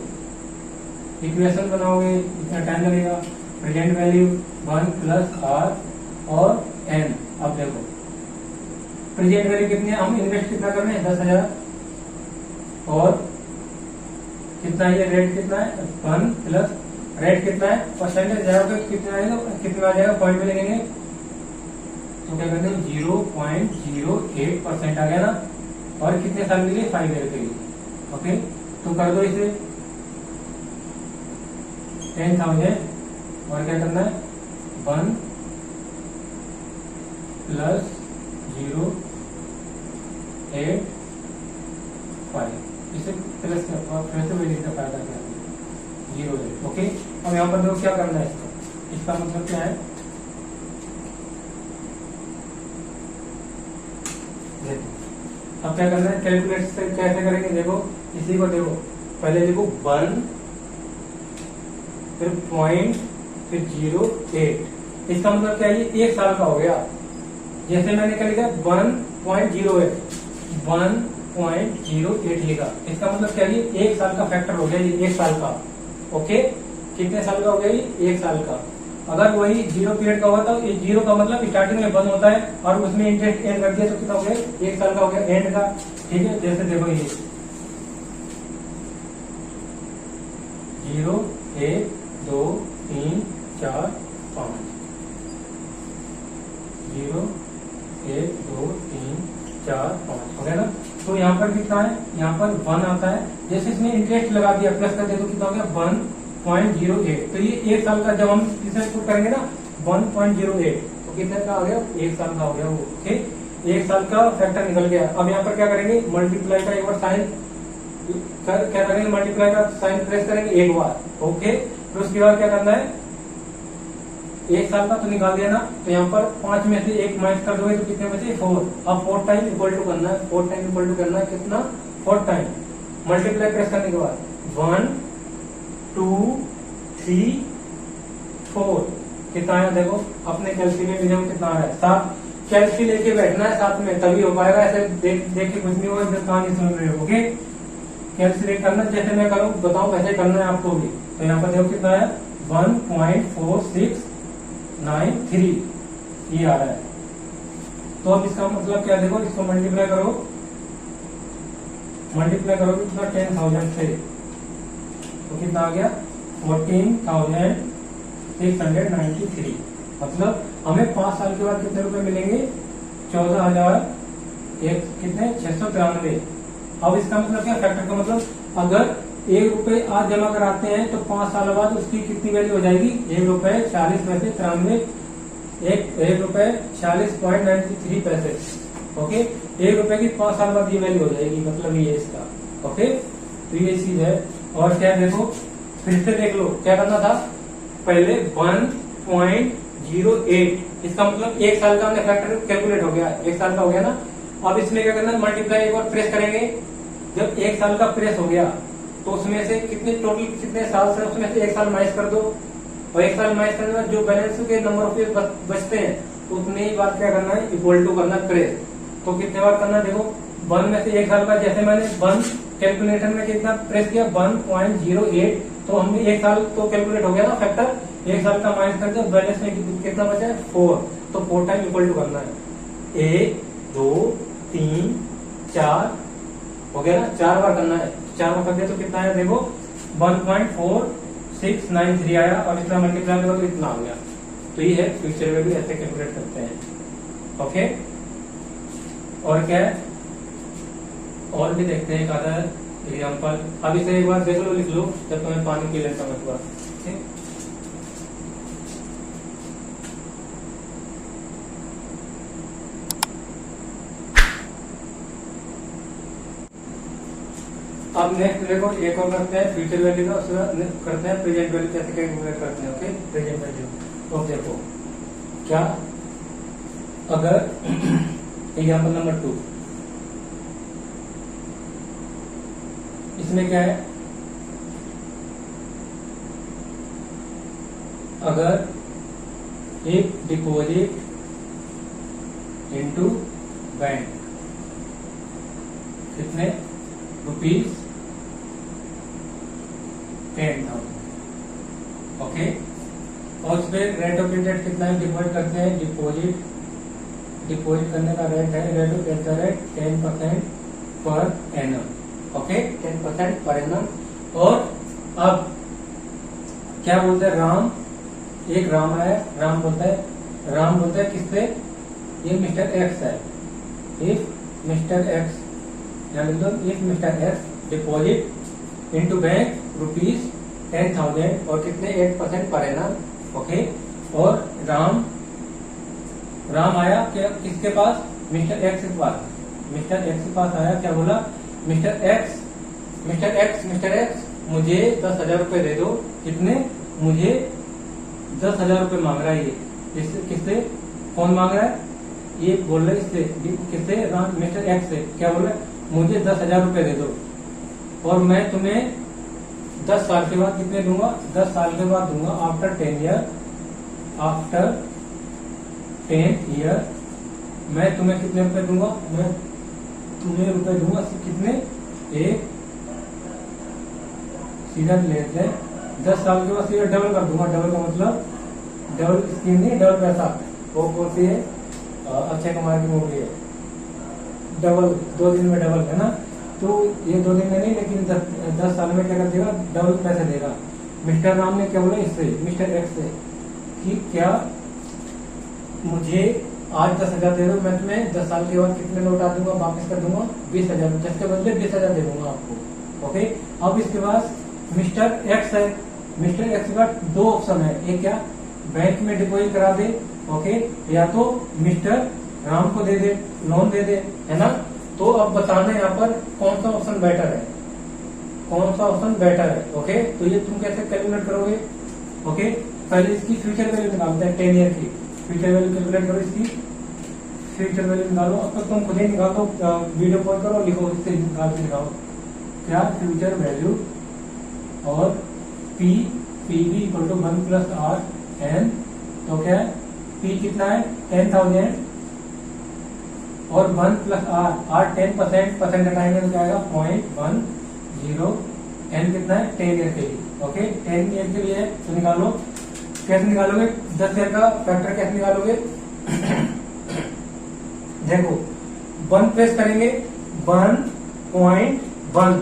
[SPEAKER 1] इक्वेशन बनाओगे, इतना टाइम लगेगा। प्रेजेंट वैल्यू 1 प्लस आर और एन। अब देखो प्रेजेंट वैल्यू कितनी है? हम इन्वेस्ट कितना कर रहे हैं? 10,000 और कितना है? ये रेट कितना है? 1 प्लस रेट कितना है? परसेंटेज जाएगा कितना आएगा? कितना आ जाएगा? पॉइंट में लिखेंगे तो क्या करते हैं? 0.08% आ गया ना। और कितने साल के लिए? 5 ईयर के लिए। ओके, तो कर दो इसे 10,000 और क्या करना है? 1 प्लस 0.85 इसे प्लस फिर से वैल्यू का फायदा क्या है? 0.8। ओके, अब यहाँ पर देखो क्या करना है इसका मतलब क्या है? देखो अब क्या करना है? कैलकुलेट से कैसे करेंगे? देखो इसी को देखो, पहले देखो 1 फिर पॉइंट फिर 0.8। इसका मतलब क्या है? ये 1 साल का हो गया। जैसे मैंने क्या लिखा? 1.08 लिखा। इसका मतलब क्या है? ये 1 साल का फैक्टर हो गया, ये 1 साल का। ओके, कितने साल का हो गया? ये 1 साल का। अगर वही 0 पीरियड का हुआ था, ये 0 का मतलब स्टार्टिंग में बंद होता है और उसमें इंटरेस्ट एंड कर दिया तो कितना हो गया? 1 साल का हो गया एंड का। ठीक है, जैसे देखो ये 0 1 2 3 4 5 0 1 2 3 4 5 हो गया ना। तो यहाँ पर कितना है? यहाँ पर 1 आता है। जैसे इसमें इंटरेस्ट लगा दिया प्लस कर दिया तो कितना हो गया? 1.08। तो ये 1 साल का जब हम इसे पुट करेंगे ना 1.08 तो कितने का आ गया? 1 साल का हो गया वो। ओके, 1 साल का फैक्टर निकल गया। अब यहाँ पर क्या करेंगे? मल्टीप्लाई का एक बार साइन क्या करेंगे? मल्टीप्लाई का साइन प्रेस करेंगे एक बार। ओके, तो उसके बाद क्या करना है? 1 साल का तो निकाल दिया ना, तो यहाँ पर 5 में से 1 माइनस कर दोगे तो कितने बचे? 4। अब 4 टाइम इक्वल टू करना है, 4 टाइम इक्वल टू करना है कितना? 4 टाइम मल्टीप्लाई प्रेस करने के बाद 1 2 3 4 कितना है? देखो अपने कैलकुलेटर में कितना आ रहा है? 7। कैलसी लेके बैठना है साथ में तभी हो पाएगा, ऐसे देख के कुछ नहीं होगा। जब कहानी सुन रहे हो ओके, कैलकुलेट करना जैसे मैं करूँ बताऊं कैसे करना है आपको भी। तो यहाँ पर देखो कितना है? 1.4693 ये आ रहा है। तो अब इसका मतलब क्या? देखो इसको मल्टीप्लाई करो कितना? 10,000 से तो कितना आ गया? 14,693। मतलब हमें 5 साल के बाद कितने रुपए मिलेंगे? 14,000 कितने? 693। अब इसका मतलब क्या? फैक्टर का मतलब अगर 1 रुपए आज जमा कराते हैं तो 5 साल बाद उसकी कितनी वैल्यू हो जाएगी? 1 रुपए 40 पैसे 93 1 रुपए 40.93 पैसे। ओके, 1 रुपए की 5 साल बाद ये वैल्यू हो जाएगी, मतलब ये इसका। ओके, तो ये चीज है। और क्या देखो फिर से देख लो क्या करना था? पहले 1.08 इसका मतलब 1 साल का हमने फैक्टर कैलकुलेट हो गया, 1 साल का हो गया ना। अब इसमें क्या करना? मल्टीप्लाई एक बार प्रेस करेंगे। जब 1 साल का प्रेस हो गया तो उसमें से कितने टोटल कितने साल से उसमें से 1 साल माइनस कर दो और 1 साल माइनस करने में जो बैलेंस के नंबर ऑफ ईयर बचते हैं उतने ही बार क्या करना है? इक्वल टू करना प्रेस। तो कितने बार करना? देखो 1 में से 1 साल का जैसे मैंने 1 कैलकुलेटर में कितना प्रेस किया? 1.08 तो हमने 1 साल तो कैलकुलेट हो गया ना फैक्टर। एक साल का माइनस कर दो, बैलेंस में कितना बचा है 4, तो 4 टाइम इक्वल टू करना है 1 2 3 4 हो गया ना, 4 बार करना है, 4 बार कर दिया तो कितना है देखो 1.4693 आया और इतना मल्टीप्लाई करो तो इतना आ गया। तो ये है फ्यूचर वैल्यू, ऐसे कैलकुलेट करते हैं। ओके, और क्या है, और भी देखते हैं एक आधा एग्जाम्पल। अब इसे एक बार देख लो, लिख लो जब तुम्हें पानी पी लेता मैं थोड़ा। ठीक, अब नेक्स्ट देखो एक और करते हैं फ्यूचर वैल्यू का, उसके बाद करते हैं प्रेजेंट वैल्यू कैसे कैलकुलेट करते हैं। Okay, present value. तो देखो क्या, अगर एग्जाम्पल नंबर 2, इसमें क्या है, अगर एक डिपॉजिट इनटू बैंक कितने ₹10,000, ओके, और उस पर रेट ऑफ इंटरेस्ट कितना है, डिपॉजिट करते हैं, डिपॉजिट करने का रेट है rate of interest 10% per annum. Okay, 10% per annum. और अब क्या बोलते हैं, राम, एक राम है, राम बोलता है किससे, ये मिस्टर एक्स है, इफ मिस्टर एक्स, यहाँ लिख दो, if mister x deposit into bank ₹10,000 और कितने 8% पर एनम। ओके, और राम आया क्या, किसके पास, मिस्टर एक्स के पास, मिस्टर एक्स के पास आया, क्या बोला, मिस्टर एक्स मुझे 10,000 रुपए दे दो। कितने, मुझे 10,000 रुपए मांग रहा है ये, किससे, कौन मांग रहा है, ये बोल रहा है इससे, किससे, मिस्टर एक्स से, क्या बोल रहा है, मुझे 10,000 रुपए दे दो और मैं तुम्हें 10 साल के बाद कितने दूंगा, 10 साल के बाद दूंगा, आफ्टर 10 ईयर मैं तुम्हें कितने रुपए दूंगा, मैं तुम्हें रुपए दूंगा कितने, एक, सीधा लेते हैं 10 साल के बाद सीधा डबल कर दूंगा। डबल का मतलब डबल स्कीम नहीं, डबल पैसा, वो कौन सी है, अक्षय कुमार की मूवी है डबल, 2 दिन में डबल, है ना। तो ये 2 दिन में नहीं, लेकिन 10 साल में क्या कर देगा, डबल पैसे देगा। मिस्टर राम ने क्या बोला इससे, मिस्टर एक्स से, कि क्या मुझे आज 10,000 दे दो, मैं तुम्हें 10 साल के बाद कितने लौटा दूंगा, वापस कर दूंगा 20,000, 10 के बदले 20,000 दे दूंगा आपको। ओके, अब इसके पास मिस्टर एक्स है, मिस्टर एक्स के पास 2 ऑप्शन है, एक क्या, बैंक में डिपॉजिट करा दे, ओके, या तो मिस्टर राम को दे दे, लोन दे दे, है ना। तो अब बताना यहाँ पर कौन सा ऑप्शन बेटर है, कौन सा ऑप्शन बेटर है। ओके, तो ये तुम कैसे कैलकुलेट करोगे, ओके, पहले इसकी फ्यूचर वैल्यू निकालते हैं, 10 ईयर की फ्यूचर वैल्यू कैलकुलेट करो, इसकी फ्यूचर वैल्यू निकालो। अब तक तुम खुद ही निकालो, वीडियो कॉल करो, लिखो, इससे निकाल के दिखाओ क्या फ्यूचर वैल्यू, और PV equal to 1 + R n, तो क्या है, P कितना है 10,000 और 1 + R 10%, परसेंट हटाएंगे तो क्या आएगा 0.10, n कितना है 10 ईयर के लिए। ओके, 10 ईयर के लिए तो निकालो, कैसे निकालोगे, 10 ईयर का फैक्टर कैसे निकालोगे देखो 1 प्रेस करेंगे, 1.1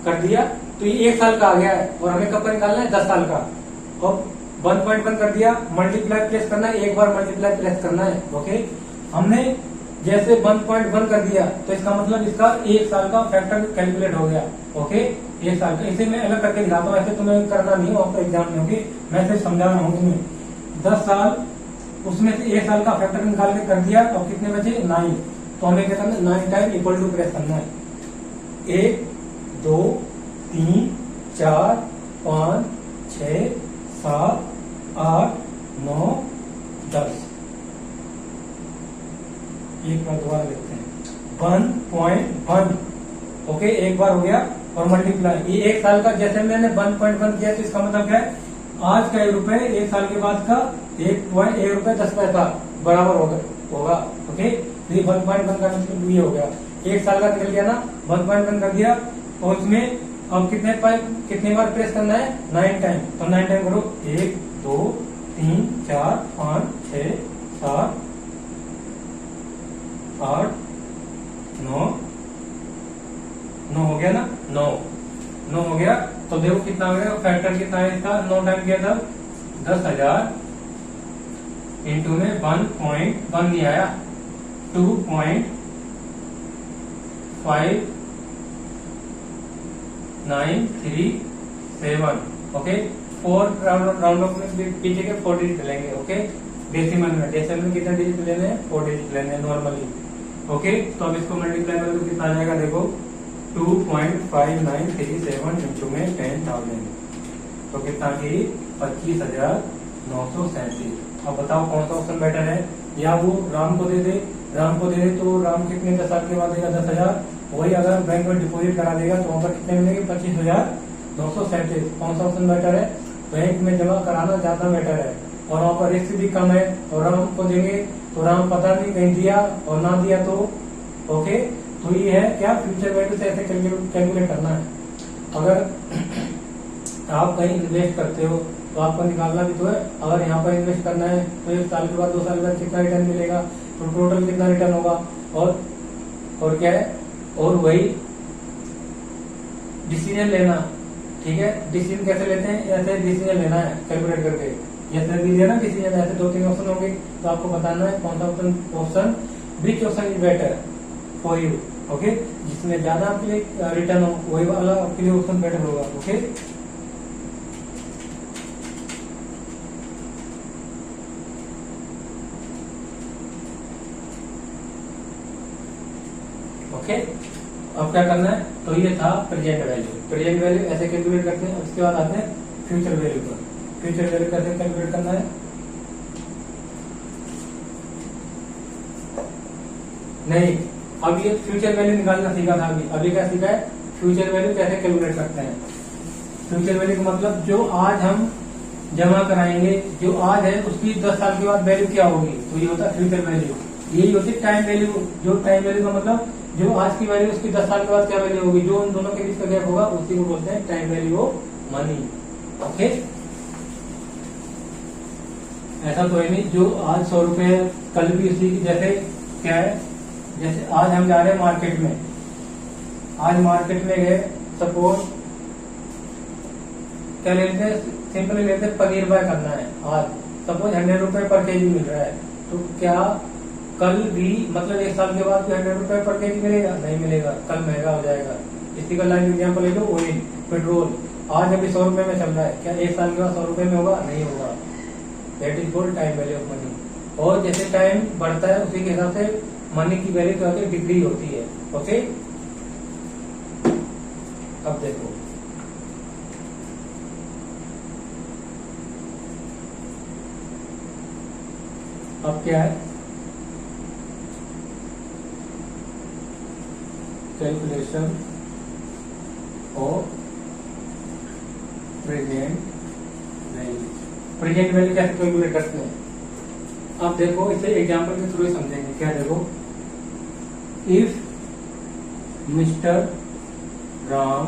[SPEAKER 1] कर दिया तो ये 1 साल का आ गया है, और हमें कब का निकालना है 10 साल का। और 1.1 कर दिया, मल्टीप्लाई प्लेस करना है, एक बार मल्टीप्लाई प्लेस करना है। ओके, हमने जैसे 1.1 कर दिया तो इसका मतलब इसका 1 साल का फैक्टर कैलकुलेट हो गया। ओके, 1 साल का, इसे मैं अलग करके दिखाता हूँ, ऐसे तुम्हें करना नहीं हो आपका एग्जाम में। ओके, मैं सिर्फ समझा रहा हूँ तुम्हें। 10 साल, उसमें से 1 साल का फैक्टर निकाल के कर दिया, और कितने बचे 9, तो हमें क्या करना है 9 टाइम इक्वल टू प्रेस करना है, 1 2 3 4 5 6 7 8 9 10। एक बार दोबारा देखते हैं, 1.1। ओके, एक बार हो गया, और मल्टीप्लाई, ये 1 साल का, जैसे मैंने 1.1 किया तो इसका मतलब क्या है, आज का 1 रुपए 1 साल के बाद का 1 रुपए 10 पैसा बराबर होगा। ओके, ये 1.1 का मतलब ये हो गया, 1 साल का निकल गया ना, 1.1 कर दिया, और उसमें अब कितने बार प्रेस करना है 9 टाइम, तो 9 टाइम करो, 1 2 3 4 5 6 7 8 9 हो गया ना, 9 हो गया। तो देखो कितना हो गया, फैक्टर कितना है इसका, 9 टाइम किया था 10,000 इंटू में 1.1 नहीं आया, 2.5937। ओके, 4 राउंड ऑफ में पीछे के 4 डिजिट लेंगे। ओके, डेसिमल में कितना डिजिट लेने हैं, 4 डिजिट लेने हैं नॉर्मली। ओके, तो अब इसको मल्टीप्लाई करो तो कितना आ जाएगा, देखो 2.5937 इंटू में 10,000 तो कितना की 25,937। अब बताओ कौन सा ऑप्शन बेटर है, या वो राम को दे दे तो राम कितने 10 साल के बाद देगा 10,000, वही अगर बैंक में डिपॉजिट करा देगा तो वहां पर कितने मिलेंगे 25,937। कौन सा ऑप्शन बेटर है, बैंक में जमा कराना ज्यादा बेटर है और वहाँ पर रिस्क भी कम है, और राम को देंगे तो राम पता नहीं कहीं दिया और ना दिया तो। ओके, तो ये है क्या, फ्यूचर वैल्यू से ऐसे कैलकुलेट करना है। अगर आप कहीं इन्वेस्ट करते हो तो आपको निकालना भी तो है, अगर यहाँ पर इन्वेस्ट करना है तो 1 साल के बाद 2 साल के बाद कितना रिटर्न मिलेगा, तो टोटल कितना रिटर्न होगा, और क्या है, और वही डिसीजन लेना। ठीक है, डिसीजन कैसे लेते हैं, ऐसे डिसीजन लेना है कैलकुलेट करके, जैसे दिया ना डिसीजन, ऐसे 2-3 ऑप्शन होंगे तो आपको बताना है कौन सा option which option is better for you. Okay, जिसमें ज्यादा आपके लिए रिटर्न हो वही वाला आपके लिए ऑप्शन बेटर होगा। ओके, ओके, अब क्या करना है, तो ये था प्रेजेंट वैल्यू ऐसे कैलकुलेट करते हैं। उसके बाद आते हैं फ्यूचर वैल्यू पर। फ्यूचर वैल्यू कैसे कैलकुलेट करना है, नहीं, अब ये फ्यूचर वैल्यू निकालना सीखा था, अभी क्या सीखा है, फ्यूचर वैल्यू कैसे कैलकुलेट करते हैं। फ्यूचर वैल्यू का मतलब जो आज हम जमा कराएंगे, जो आज है उसकी 10 साल के बाद वैल्यू क्या होगी, तो ये होता है फ्यूचर वैल्यू। यही होती है टाइम वैल्यू, जो टाइम वैल्यू का मतलब जो आज की वैल्यू उसकी 10 साल के बाद क्या वैल्यू होगी, जो उन दोनों के बीच का गैप होगा उसी को बोलते हैं time value of money. Okay, ऐसा तो है नहीं जो आज 100 रुपए कल भी उसी की, जैसे क्या है, जैसे आज हम जा रहे हैं मार्केट में, आज मार्केट में गए, सपोज क्या लेते हैं, सिंपली लेते हैं पनीर बाय करना है, आज सपोज 100 रुपए पर केजी मिल रहा है, तो क्या कल भी मतलब 1 साल के बाद भी 100 रुपए पर केजी मिलेगा, नहीं मिलेगा, कल महंगा हो जाएगा। इसी का लाइन एग्जाम्पल ले लो, ऑयल, पेट्रोल आज अभी 100 रुपए में चल रहा है, क्या 1 साल के बाद 100 रुपए में होगा, नहीं होगा। That is called time value of money. और जैसे टाइम बढ़ता है उसी के हिसाब से मनी की वैल्यू क्या होती है, डिग्री होती है। ओके, अब देखो अब क्या है, calculation of present value. Present value कैसे कैलकुलेट करते हैं, अब देखो इसे एग्जांपल के थ्रू समझेंगे। क्या देखो, if mister Ram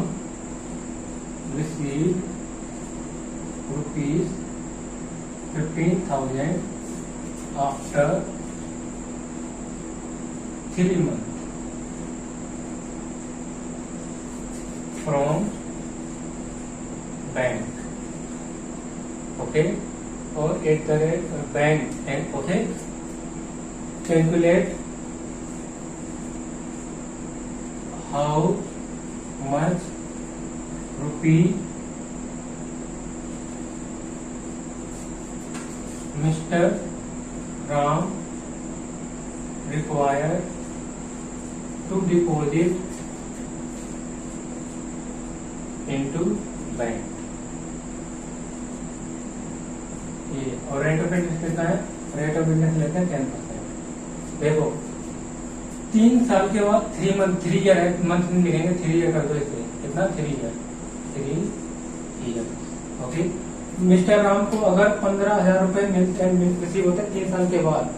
[SPEAKER 1] receive ₹15,000 after 3 months from bank, okay, और at the rate bank and, okay, calculate how much rupee mister Ram required to deposit into bank. ये और रेट ऑफ इंटरेस्ट कितना है, रेट ऑफ इंटरेस्ट लेते हैं 10%। देखो 3 साल के बाद 3 मंथ 3 ईयर है, मंथ नहीं लिखेंगे, 3 ईयर कर दो इसे, कितना 3 ईयर। ओके, मिस्टर राम को अगर 15,000 रुपए रिसीव होते हैं 3 साल के बाद,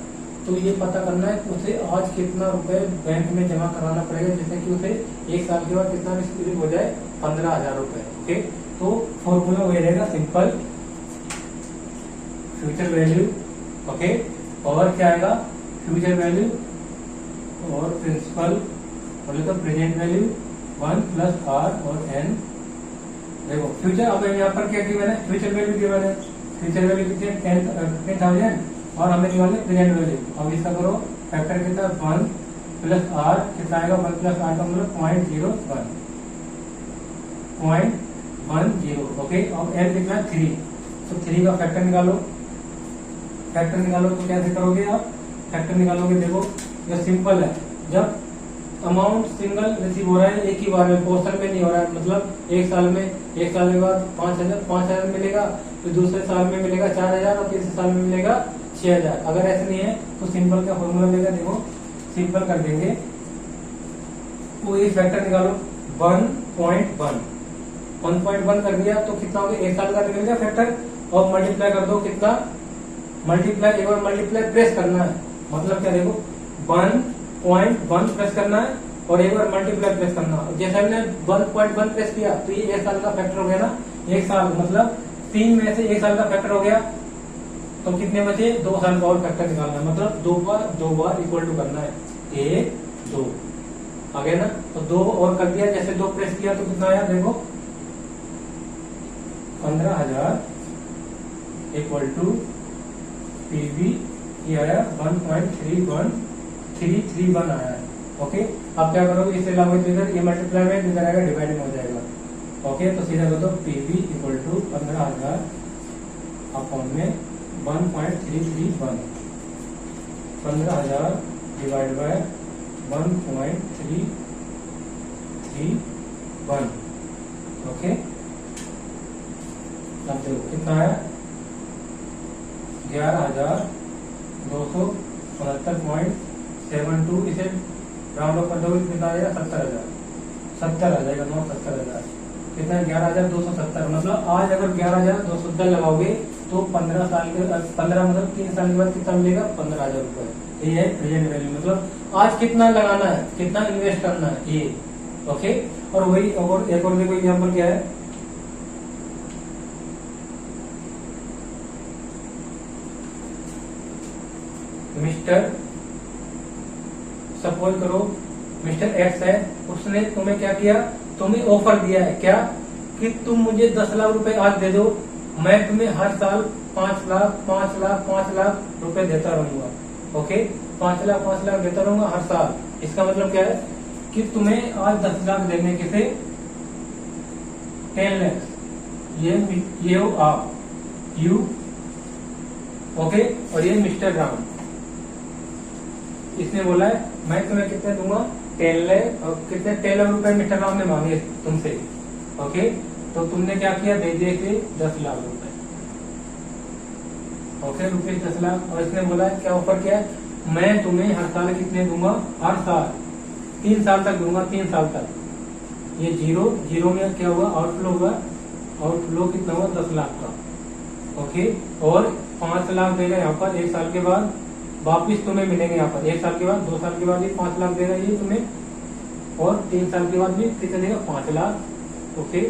[SPEAKER 1] तो ये पता करना है उसे आज कितना रुपए बैंक में जमा कराना पड़ेगा, जैसे कि उसे 1 साल के बाद कितना रिसीव हो जाए, 15,000 रुपए। ओके, तो फॉर्मूला वही रहेगा, सिंपल फ्यूचर वैल्यू, ओके, और क्या आएगा फ्यूचर वैल्यू और प्रिंसिपल बोले तो प्रेजेंट वैल्यू 1 प्लस आर और एन। देखो फ्यूचर, अब यहाँ पर क्या गिवन है, फ्यूचर वैल्यू गिवन है, फ्यूचर वैल्यू कितनी है 10,000 और हमें गिवन है प्रेजेंट वैल्यू। अब इसका करो फैक्टर कितना 1 प्लस आर कितना आएगा 1 प्लस आर का मतलब 0.10, ओके। अब एन कितना है 3, तो 3 का फैक्टर निकालो, फैक्टर निकालो तो कैसे करोगे आप, फैक्टर निकालोगे देखो ये सिंपल है, जब अमाउंट सिंगल रिसीव हो रहा है एक ही बार में, पोर्शन में नहीं हो रहा है, मतलब एक साल के बाद 5,000 मिलेगा, फिर दूसरे साल में मिलेगा 4,000 और तीसरे साल में मिलेगा 6,000। अगर ऐसे नहीं है तो सिंपल का फॉर्मूला मिलेगा, देखो सिंपल कर देंगे, तो ये फैक्टर निकालो 1.1 कर दिया तो कितना हो गया, एक साल का निकल गया फैक्टर, और मल्टीप्लाई कर दो कितना, मल्टीप्लाई एक बार मल्टीप्लाई प्रेस करना है, मतलब क्या देखो 1.1 प्रेस करना है और एक बार मल्टीप्लाई प्रेस करना है। जैसे हमने 1.1 प्रेस किया तो ये एक साल का फैक्टर हो गया ना, एक साल मतलब 3 में से एक साल का फैक्टर हो गया, तो कितने बचे 2 साल का और फैक्टर निकालना है, मतलब दो बार इक्वल टू करना है, 1 2 आ गया ना, तो 2 और कर दिया, जैसे 2 प्रेस किया तो कितना आया देखो 15,000 इक्वल टू पीवी, ये आया 1.31 आया है, ओके। अब क्या करोगे, इससे लागू इधर ये मल्टीप्लाई में इधर आएगा डिवाइड में हो जाएगा, ओके। तो सीधा करो पीवी इक्वल टू 15,000 अपॉन में 1.331, 15,000 डिवाइड बाय 1.331, ओके। अब देखो कितना आया 11,269.72, इसे राउंड ऑफ कर दोगे कितना आ जाएगा 70,000 आ जाएगा, 70,000 कितना 11,270, मतलब आज अगर 11,270 लगाओगे तो 15 साल के 15 मतलब 3 साल के बाद कितना मिलेगा 15,000 रुपए। ये है प्रेजेंट वैल्यू, मतलब आज कितना लगाना है, कितना इन्वेस्ट करना है ये, ओके। और वही और एक और देखो एग्जाम्पल क्या है, मिस्टर सपोज करो मिस्टर एक्स है, उसने तुम्हें क्या किया, तुम्हें ऑफर दिया है क्या कि तुम मुझे 10 लाख रुपए आज दे दो, मैं तुम्हें हर साल 5 लाख रुपए देता रहूंगा, ओके। 5 लाख देता रहूंगा हर साल। इसका मतलब क्या है कि तुम्हें आज 10 लाख देने के थे 10 लाख, ये हो आप यू, ओके। और ये मिस्टर राम, इसने बोला है मैं तुम्हें कितने दूंगा 10 लाख, और कितने 10 लाख रुपए मिस्टर राम ने मांगे तुमसे, ओके। तो तुमने क्या किया, दे दिए थे 10 लाख रुपए, ओके, रुपये 10 लाख। और इसने बोला है क्या ऑफर किया है, मैं तुम्हें हर साल कितने दूंगा, हर साल 3 साल तक दूंगा, 3 साल तक। ये जीरो में क्या हुआ, आउटफ्लो हुआ, आउटफ्लो कितना हुआ 10 लाख का, ओके। और 5 लाख देगा यहाँ पर, 1 साल के बाद वापिस तुम्हें मिलेंगे यहाँ पर, 1 साल के बाद, 2 साल के बाद भी 5 लाख देगा ये तुम्हें, और 3 साल के बाद भी कितने देगा 5 लाख, ओके।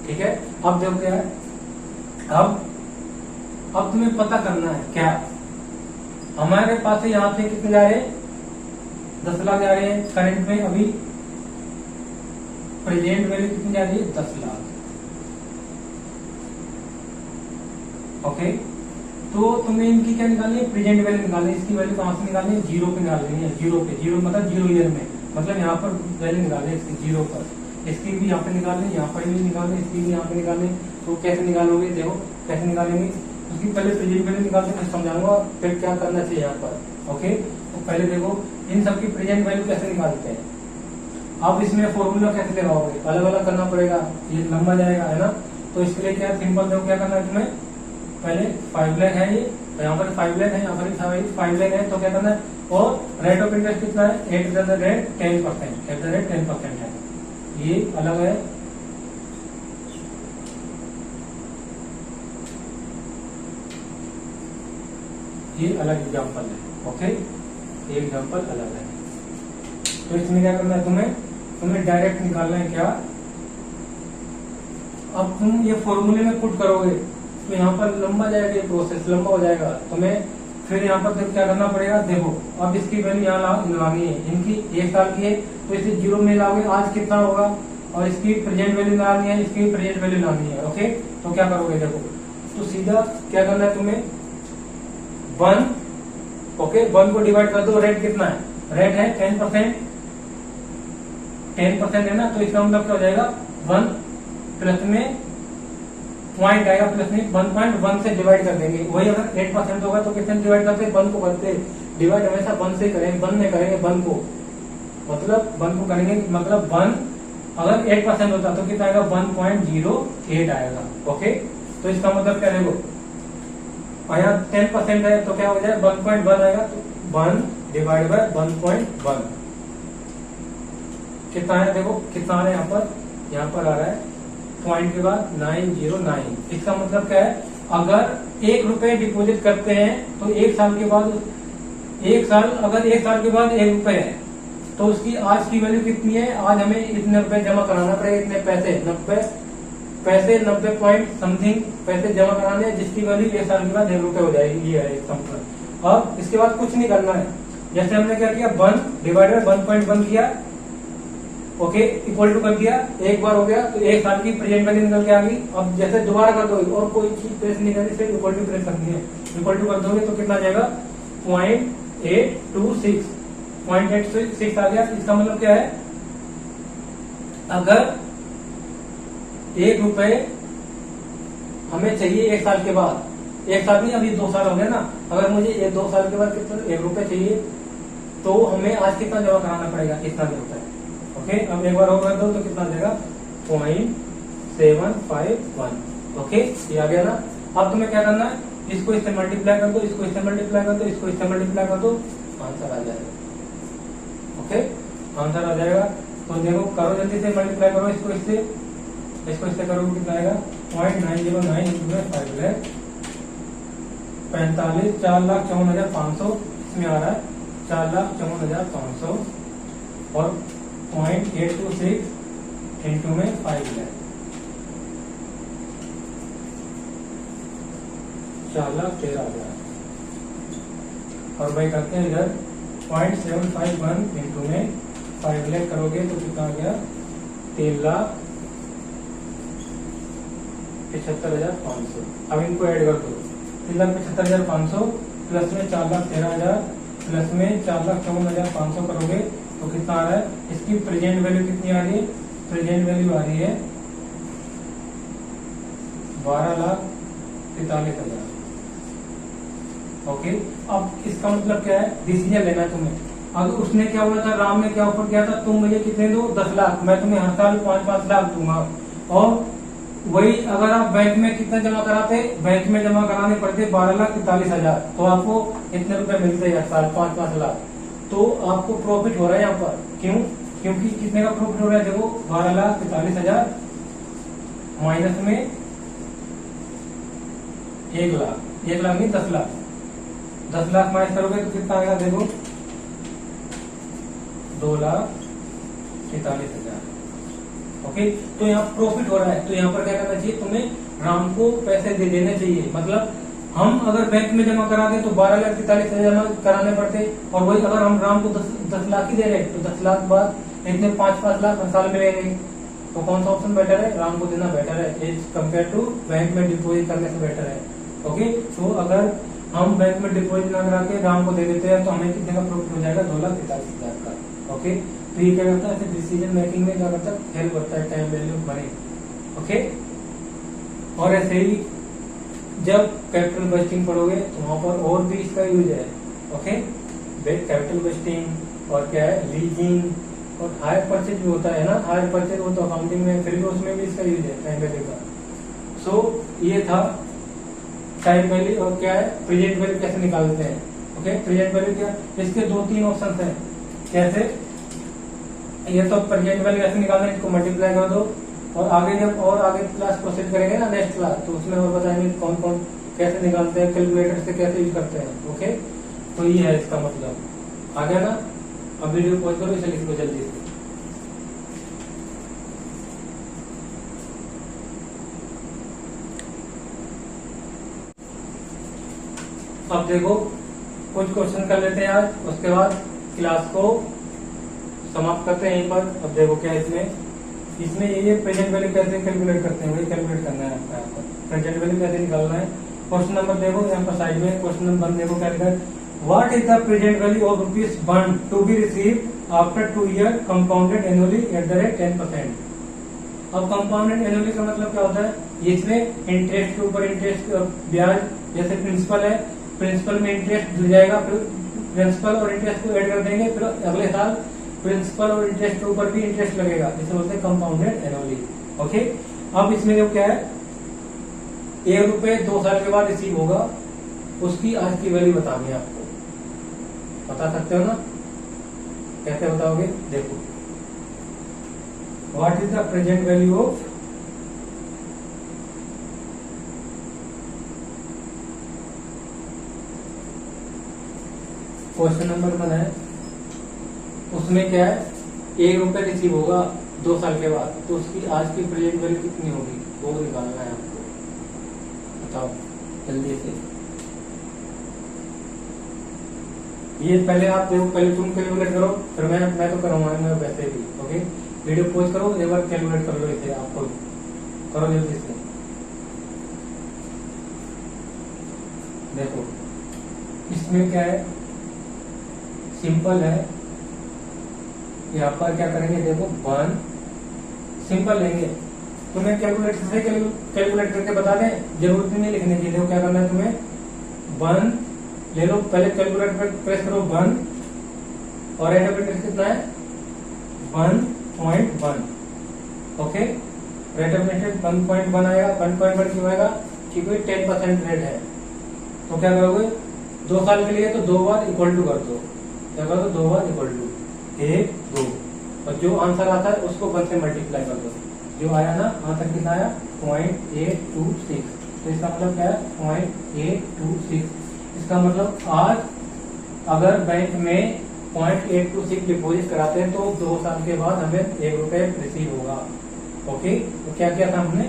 [SPEAKER 1] ठीक है, अब देखो क्या है, अब तुम्हें पता करना है क्या, हमारे पास यहाँ से कितने जा रहे हैं 10 लाख जा रहे हैं करंट में, अभी प्रेजेंट वैल्यू कितनी जा रही है 10 लाख, ओके। तो तुम्हें इनकी क्या निकालनी है, प्रेजेंट वैल्यू निकालनी है। इसकी वैल्यू कहां से निकालनी है, 0 पे निकालनी है, 0 मतलब 0 ईयर में, मतलब यहाँ पर वैल्यू निकालनी है इसकी 0 पर, इसकी भी यहाँ पे निकालनी है, यहाँ पर भी निकालनी है, इसकी भी यहाँ पे निकालनी है। तो कैसे निकालोगे, देखो कैसे निकालेंगे, उसकी पहले प्रेजेंट वैल्यू निकालते हैं, समझाऊंगा फिर क्या करना चाहिए यहाँ पर, ओके। तो पहले देखो इन सबकी प्रेजेंट वैल्यू कैसे निकालते हैं। अब इसमें फॉर्मूला कैसे लगाओगे, अलग अलग करना पड़ेगा, ये लंबा जाएगा, है ना। तो इसके लिए क्या सिंपल, देखो क्या करना है तुम्हें, पहले 5 लाख है ये, तो यहाँ पर 5 लाख है, यहाँ पर 5 लाख है, तो क्या करना है, और रेट ऑफ इंटरेस्ट कितना है 8.10% है, ये अलग है। ये अलग एग्जाम्पल है, ओके, ये एग्जाम्पल अलग है। तो इसमें क्या करना है तुम्हें डायरेक्ट निकालना है क्या, अब तुम ये फॉर्मूले में पुट करोगे तो यहाँ पर लंबा जाएगा, ये प्रोसेस लंबा हो जाएगा। तुम्हें फिर यहाँ पर क्या करना पड़ेगा, देखो अब इसकी वैल्यू यहाँ लानी है, इनकी 1 साल की है तो इसे 0 में लाओगे, आज कितना होगा, और इसकी प्रेजेंट वैल्यू लानी है, इसकी प्रेजेंट वैल्यू लानी है। ओके, तो क्या करोगे, देखो तो सीधा क्या करना है तुम्हें, 1 ओके 1 को डिवाइड कर दो। रेट कितना है, रेट है 10%, 10% है ना, तो इसका मतलब क्या हो जाएगा, 1 प्लस में पॉइंट आएगा, प्लस में 1.1 से डिवाइड कर देंगे। वही अगर 8% होगा तो कितने डिवाइड करते हैं, 1 को करते, डिवाइड हमेशा 1 से करेंगे, 1 में करेंगे 1 को, मतलब 1 को करेंगे, मतलब 1 अगर 8% होता तो कितना आएगा, 1.08 आएगा। ओके, तो इसका मतलब क्या देखो, और यहाँ 10% है तो क्या हो जाए 1.1 आएगा, तो 1 डिवाइड बाय 1.1 कितना है, देखो कितना आ रहा है यहाँ पर आ रहा है पॉइंट के बाद 909। इसका मतलब क्या है, अगर 1 रुपए डिपॉजिट करते हैं तो 1 साल के बाद, अगर 1 साल के बाद 1 रुपए है तो उसकी आज की वैल्यू कितनी है, आज हमें इतने रुपए जमा कराना पड़ेगा, इतने पैसे 90 पॉइंट समथिंग पैसे जमा कराने हैं, जिसकी वैल्यू 1 साल के बाद 1 रुपए हो जाएगी। ये है इसका मतलब। अब इसके बाद कुछ नहीं करना है, जैसे हमने क्या किया 1 डिवाइड बाय 1.1 किया, ओके इक्वल टू कर दिया, एक बार हो गया तो 1 साल की प्रेजेंट वैल्यू निकल के आ गई। अब जैसे दोबारा कर दो और कोई चीज प्रेस नहीं करनी, सिर्फ इक्वल टू प्रेस करनी है, इक्वल टू कर दोगे तो कितना आ जाएगा 0.826 आ गया। इसका मतलब क्या है, अगर 1 रुपए हमें चाहिए 1 साल के बाद, 1 साल नहीं अभी 2 साल हो गया ना, अगर मुझे 2 साल के बाद कितना 1 रुपए चाहिए तो हमें आज कितना जमा कराना पड़ेगा, इतना रुपए। ओके, अब एक बार और कर दो तो कितना देगा 0.751। ओके, ये आ गया ना। अब तुम्हें क्या करना है, इसको इससे मल्टीप्लाई कर दो, इसको इससे मल्टीप्लाई कर दो, इसको इससे मल्टीप्लाई कर दो, आंसर आ जाएगा। ओके, आंसर आ जाएगा। तो देखो करो जल्दी से, मल्टीप्लाई करो इसको इससे करो, कितना आएगा 0.909 इसमें 5 लाख 45 4,54,500 इसमें आ रहा है 4,54,500 और 0.826 इंटू में 5 लाख 4,13,000 और भाई करते हैं इधर 0.751 इंटू में 5 लाख करोगे तो कितना आ गया 3,75,500। अब इनको ऐड कर दो, 3,75,500 प्लस में 4,13,000 प्लस में 4,54,500 करोगे तो कितना आ रहा है, इसकी प्रेजेंट वैल्यू कितनी आ रही है, प्रेजेंट वैल्यू आ रही है 12,43,000। ओके, अब इसका मतलब क्या है, डिसीजन लेना तुम्हें। अगर उसने क्या बोला था, राम ने क्या ऑफर किया था, तुम मुझे कितने दो 10 लाख, मैं तुम्हें हर साल 5-5 लाख दूंगा। और वही अगर आप बैंक में कितना जमा कराते, बैंक में जमा कराने पड़ते 12,43,000, तो आपको इतने रुपए मिलते हैं हर साल 5-5 लाख। तो आपको प्रॉफिट हो रहा है यहाँ पर, क्यों, क्योंकि कितने का प्रॉफिट हो रहा है, देखो 12,43,000 माइनस में 1 लाख, 1 लाख नहीं 10 लाख, 10 लाख माइनस करोगे तो कितना आएगा, देखो 2,43,000। ओके, तो यहाँ प्रॉफिट हो रहा है, तो यहाँ पर क्या करना चाहिए, तुम्हें राम को पैसे दे देने चाहिए। मतलब हम अगर बैंक में जमा करा दें तो 12,43,000 जमा कराने पड़ते, और वही अगर हम राम को 10 लाख ही दे रहे तो 10 लाख बाद इतने 5-5 लाख हर साल मिलेंगे। तो कौन सा ऑप्शन बेटर है, राम को देना बेटर है एज कम्पेयर टू बैंक में डिपोजिट करने से बेटर है। ओके, तो अगर हम बैंक में डिपोजिट ना करा के राम को दे देते हैं तो हमें कितने का प्रॉफिट हो जाएगा, 2,43,000 का। ओके, तो ये क्या करता है, ऐसे डिसीजन मेकिंग में क्या करता है, हेल्प करता है, टाइम वैल्यू मनी। ओके, और ऐसे ही जब कैपिटल बजटिंग पढ़ोगे तो वहां पर और भी इसका यूज है। ओके, कैपिटल बजटिंग और क्या है, लीजिंग और हायर परचेज भी होता है ना, हायर परचेज वो तो अकाउंटिंग में, फिर भी उसमें भी इसका यूज है टाइम वैल्यू का। सो ये था टाइम वैल्यू और क्या है, प्रेजेंट वैल्यू कैसे निकालते हैं। ओके, प्रेजेंट वैल्यू क्या, इसके 2-3 ऑप्शन हैं। कैसे, ये तो प्रेजेंट वैल्यू कैसे निकालना है, इसको मल्टीप्लाई कर दो, और आगे जब और आगे क्लास प्रोसेस करेंगे ना नेक्स्ट क्लास, तो उसमें और बताएंगे कौन कौन कैसे निकालते हैं, कैलकुलेटर से कैसे यूज करते हैं। ओके, तो ये है इसका मतलब, आ गया ना। अब वीडियो पॉज करो, इसे लिख दो जल्दी से। अब देखो कुछ क्वेश्चन कर लेते हैं आज, उसके बाद क्लास को समाप्त करते हैं यहीं पर। अब देखो क्या इसमें ये प्रेजेंट वैल्यू कैसे कैलकुलेट करते हैं, वही कैलकुलेट करना है आपका। यहाँ पर प्रेजेंट वैल्यू कैसे निकालना है। क्वेश्चन नंबर देखो यहाँ पर साइड में, क्वेश्चन नंबर 1 देखो क्या लिखा है, what is the present value of ₹1 to be receive after 2 year compounded annually at the rate 10%। अब कंपाउंडेड एनुअली का मतलब क्या होता है, इसमें इंटरेस्ट के ऊपर इंटरेस्ट, ब्याज, जैसे प्रिंसिपल है, प्रिंसिपल में इंटरेस्ट जुड़ जाएगा, फिर प्रिंसिपल और इंटरेस्ट को ऐड कर देंगे, फिर अगले साल प्रिंसिपल और इंटरेस्ट के ऊपर भी इंटरेस्ट लगेगा, इसे बोलते हैं कंपाउंडेड एनुअली। ओके, अब इसमें जो क्या है, ₹1 2 साल के बाद रिसीव होगा, उसकी आज की वैल्यू बतानी है आपको। बता सकते हो ना, कैसे बताओगे, देखो what is the present value of question number 1 है, उसमें क्या है, ₹1 रिसीव होगा 2 साल के बाद, तो उसकी आज की प्रेजेंट वैल्यू कितनी होगी वो निकालना है आपको। बताओ जल्दी से। ये पहले आप देखो, पहले तुम कैलकुलेट करो, फिर मैं तो करूंगा, मैं वैसे भी। ओके, वीडियो पॉज करो, एक बार कैलकुलेट कर लो इसे, आपको करो जल्दी से। देखो इसमें क्या है, सिंपल है, यहाँ पर क्या करेंगे, देखो 1 सिंपल लेंगे, तुम्हें कैलकुलेटर से कैलकुलेट करके बता दें, जरूरत नहीं लिखने की। देखो क्या करना है तुम्हें, 1 ले लो, पहले कैलकुलेटर पर प्रेस करो 1, और रेट ऑफ इंटरेस्ट कितना है 1.1। ओके, रेट ऑफ इंटरेस्ट 1.1 आएगा। 1.1 क्यों आएगा, क्योंकि 10% रेट है। तो क्या करोगे, 2 साल के लिए तो 2 बार इक्वल टू कर दो, क्या कर दो, 2 बार इक्वल टू 1 2, और जो आंसर आता है उसको 1 से मल्टीप्लाई कर दो। जो आया ना आंसर कितना आया, 0.826। तो इसका मतलब क्या है, 0.826। इसका मतलब आज अगर बैंक में 0.826 डिपोजिट कराते हैं तो 2 साल के बाद हमें ₹1 रिसीव होगा। ओके, तो क्या किया था हमने,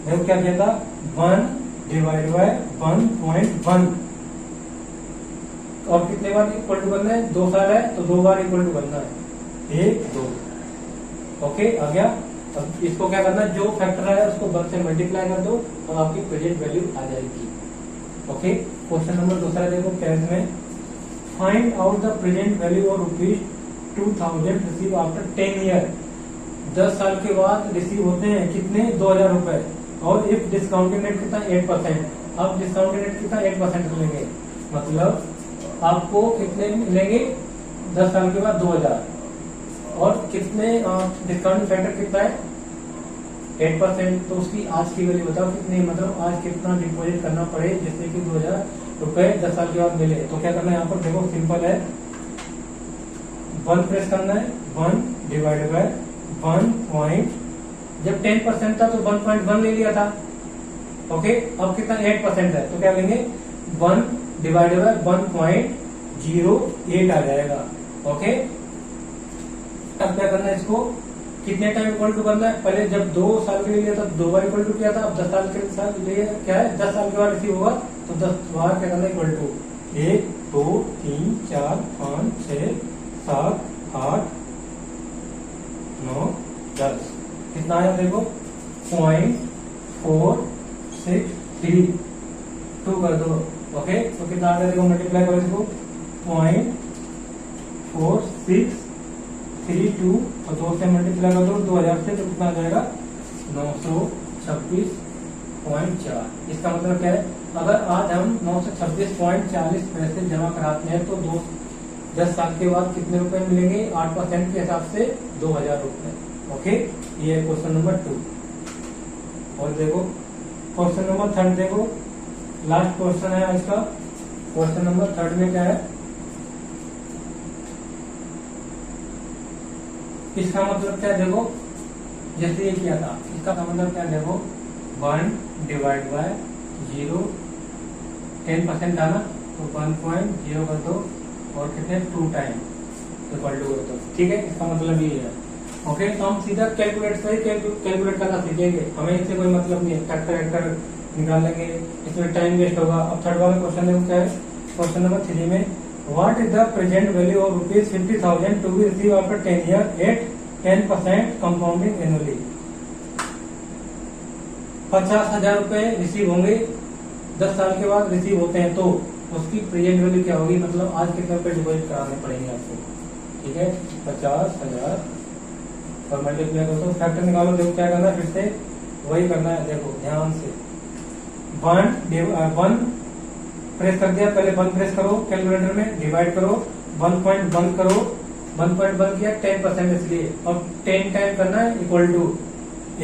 [SPEAKER 1] देखो क्या किया था, 1 डिवाइड बाय 1.1, और कितने बार इक्वल टू करना है, 2 साल है तो 2 बार इक्वल टू करना है, 1 2। ओके, आ गया। अब इसको क्या करना है, जो फैक्टर है उसको 1 से मल्टीप्लाई कर दो और आपकी प्रेजेंट वैल्यू आ जाएगी। ओके, क्वेश्चन नंबर 2 देखो क्या इसमें, find out the present value of ₹2000 receive after 10 year. 10 साल के बाद रिसीव होते हैं कितने, ₹2000, और इफ डिस्काउंटेड रेट कितना, 8%। अब डिस्काउंटेड रेट कितना, 8% मिलेंगे, मतलब आपको कितने मिलेंगे 10 साल के बाद 2000, और कितने डिस्काउंट फैक्टर कितना है 8%। तो उसकी आज की वैल्यू बताओ कितनी, मतलब आज कितना डिपॉजिट करना पड़े जिससे कि ₹2000 10 साल के बाद मिले। तो क्या करना है, यहाँ पर देखो सिंपल है, 1 प्रेस करना है, 1 डिवाइड बाय 1. जब 10% था तो 1.1 ले लिया था। ओके, अब कितना 8% है तो क्या लेंगे, 1 डिवाइडेड बाय 1.08 आ जाएगा। ओके, अब क्या करना है, इसको कितने टाइम इक्वल टू करना है, पहले जब 2 साल के लिए लिया था 2 बार इक्वल टू किया था, अब 10 साल के लिए क्या है, 10 साल के बाद रिसीव होगा तो 10 बार क्या करना है इक्वल टू 1 2 3 4 5 6 7 8 9 10। कितना आया देखो, 0.462 कर दो। ओके, तो कितना आ गया देखो, मल्टीप्लाई करो इसको, 0.4632 और 2 से मल्टीप्लाई कर दो 2000 से, तो कितना आ जाएगा 926.4। इसका मतलब क्या है, अगर आज हम 926.40 पैसे जमा कराते हैं तो 10 साल के बाद कितने रुपए मिलेंगे, 8% के हिसाब से 2000 रुपए। ओके, ये है क्वेश्चन नंबर 2। और देखो क्वेश्चन नंबर 3 देखो, लास्ट क्वेश्चन है आज का। क्वेश्चन नंबर 3 में क्या है, इसका मतलब क्या देखो, जैसे ये किया था, इसका मतलब क्या देखो, 1 डिवाइड बाय 0, 10% था ना, तो 1.0 कर दो और कितने 2 टाइम इक्वल टू कर दो। ठीक है, इसका मतलब ये है। ओके, तो हम सीधा कैलकुलेट से कैलकुलेट करना सीखेंगे, हमें इससे कोई मतलब नहीं है। फैक्टर निकाल लेंगे, इसमें टाइम वेस्ट होगा। अब 3rd वाला क्वेश्चन देखो क्या है, क्वेश्चन नंबर 3 में what is the present value of ₹50,000 to be receive after 10 year at 10% compounding annually. 50,000 रुपए रिसीव होंगे, 10 साल के बाद रिसीव होते हैं, तो उसकी प्रेजेंट वैल्यू क्या होगी, मतलब आज कितने रुपए डिपॉजिट कराने पड़ेंगे आपको। ठीक है, 50,000 और मल्टीप्लाई करो तो फैक्टर निकालो। देखो क्या करना है, फिर से वही करना है। देखो ध्यान से 1 प्रेस कर दिया, पहले 1 प्रेस करो कैलकुलेटर में, डिवाइड करो 1.1 करो, 1.1 किया 10% इसलिए, और 10 टाइम करना है इक्वल टू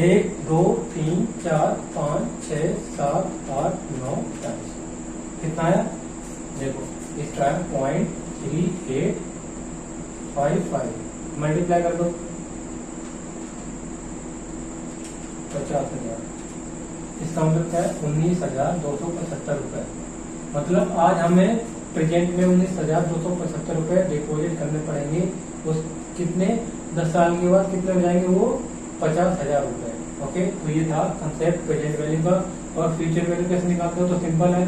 [SPEAKER 1] 1 2 3 4 5 6 7 8 9 10। कितना आया देखो, इसका 0.3855 मल्टीप्लाई कर दो 50,000, इसका मतलब क्या है 19,275 रुपए। मतलब आज हमें प्रेजेंट में 19,275 रुपए डिपोजिट करने पड़ेंगे। उस कितने 10 साल के बाद कितने हो जाएंगे वो 50,000 रुपए। ओके, तो ये था कंसेप्ट प्रेजेंट वैल्यू का। और फ्यूचर वैल्यू कैसे निकालते हो, तो सिंपल है।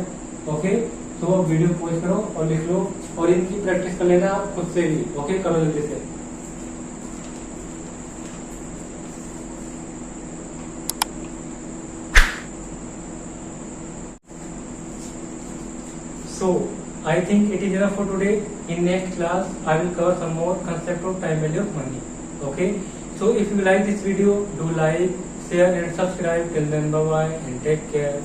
[SPEAKER 1] ओके, तो अब वीडियो पॉज करो और लिख लो, और इनकी प्रैक्टिस कर लेना आप खुद से भी। ओके, करो जल्दी से। So, I think it is enough for today. In next class, I will cover some more concept of time value of money. Okay. So, if you like this video, do like, share and subscribe. Till then, bye bye and take care.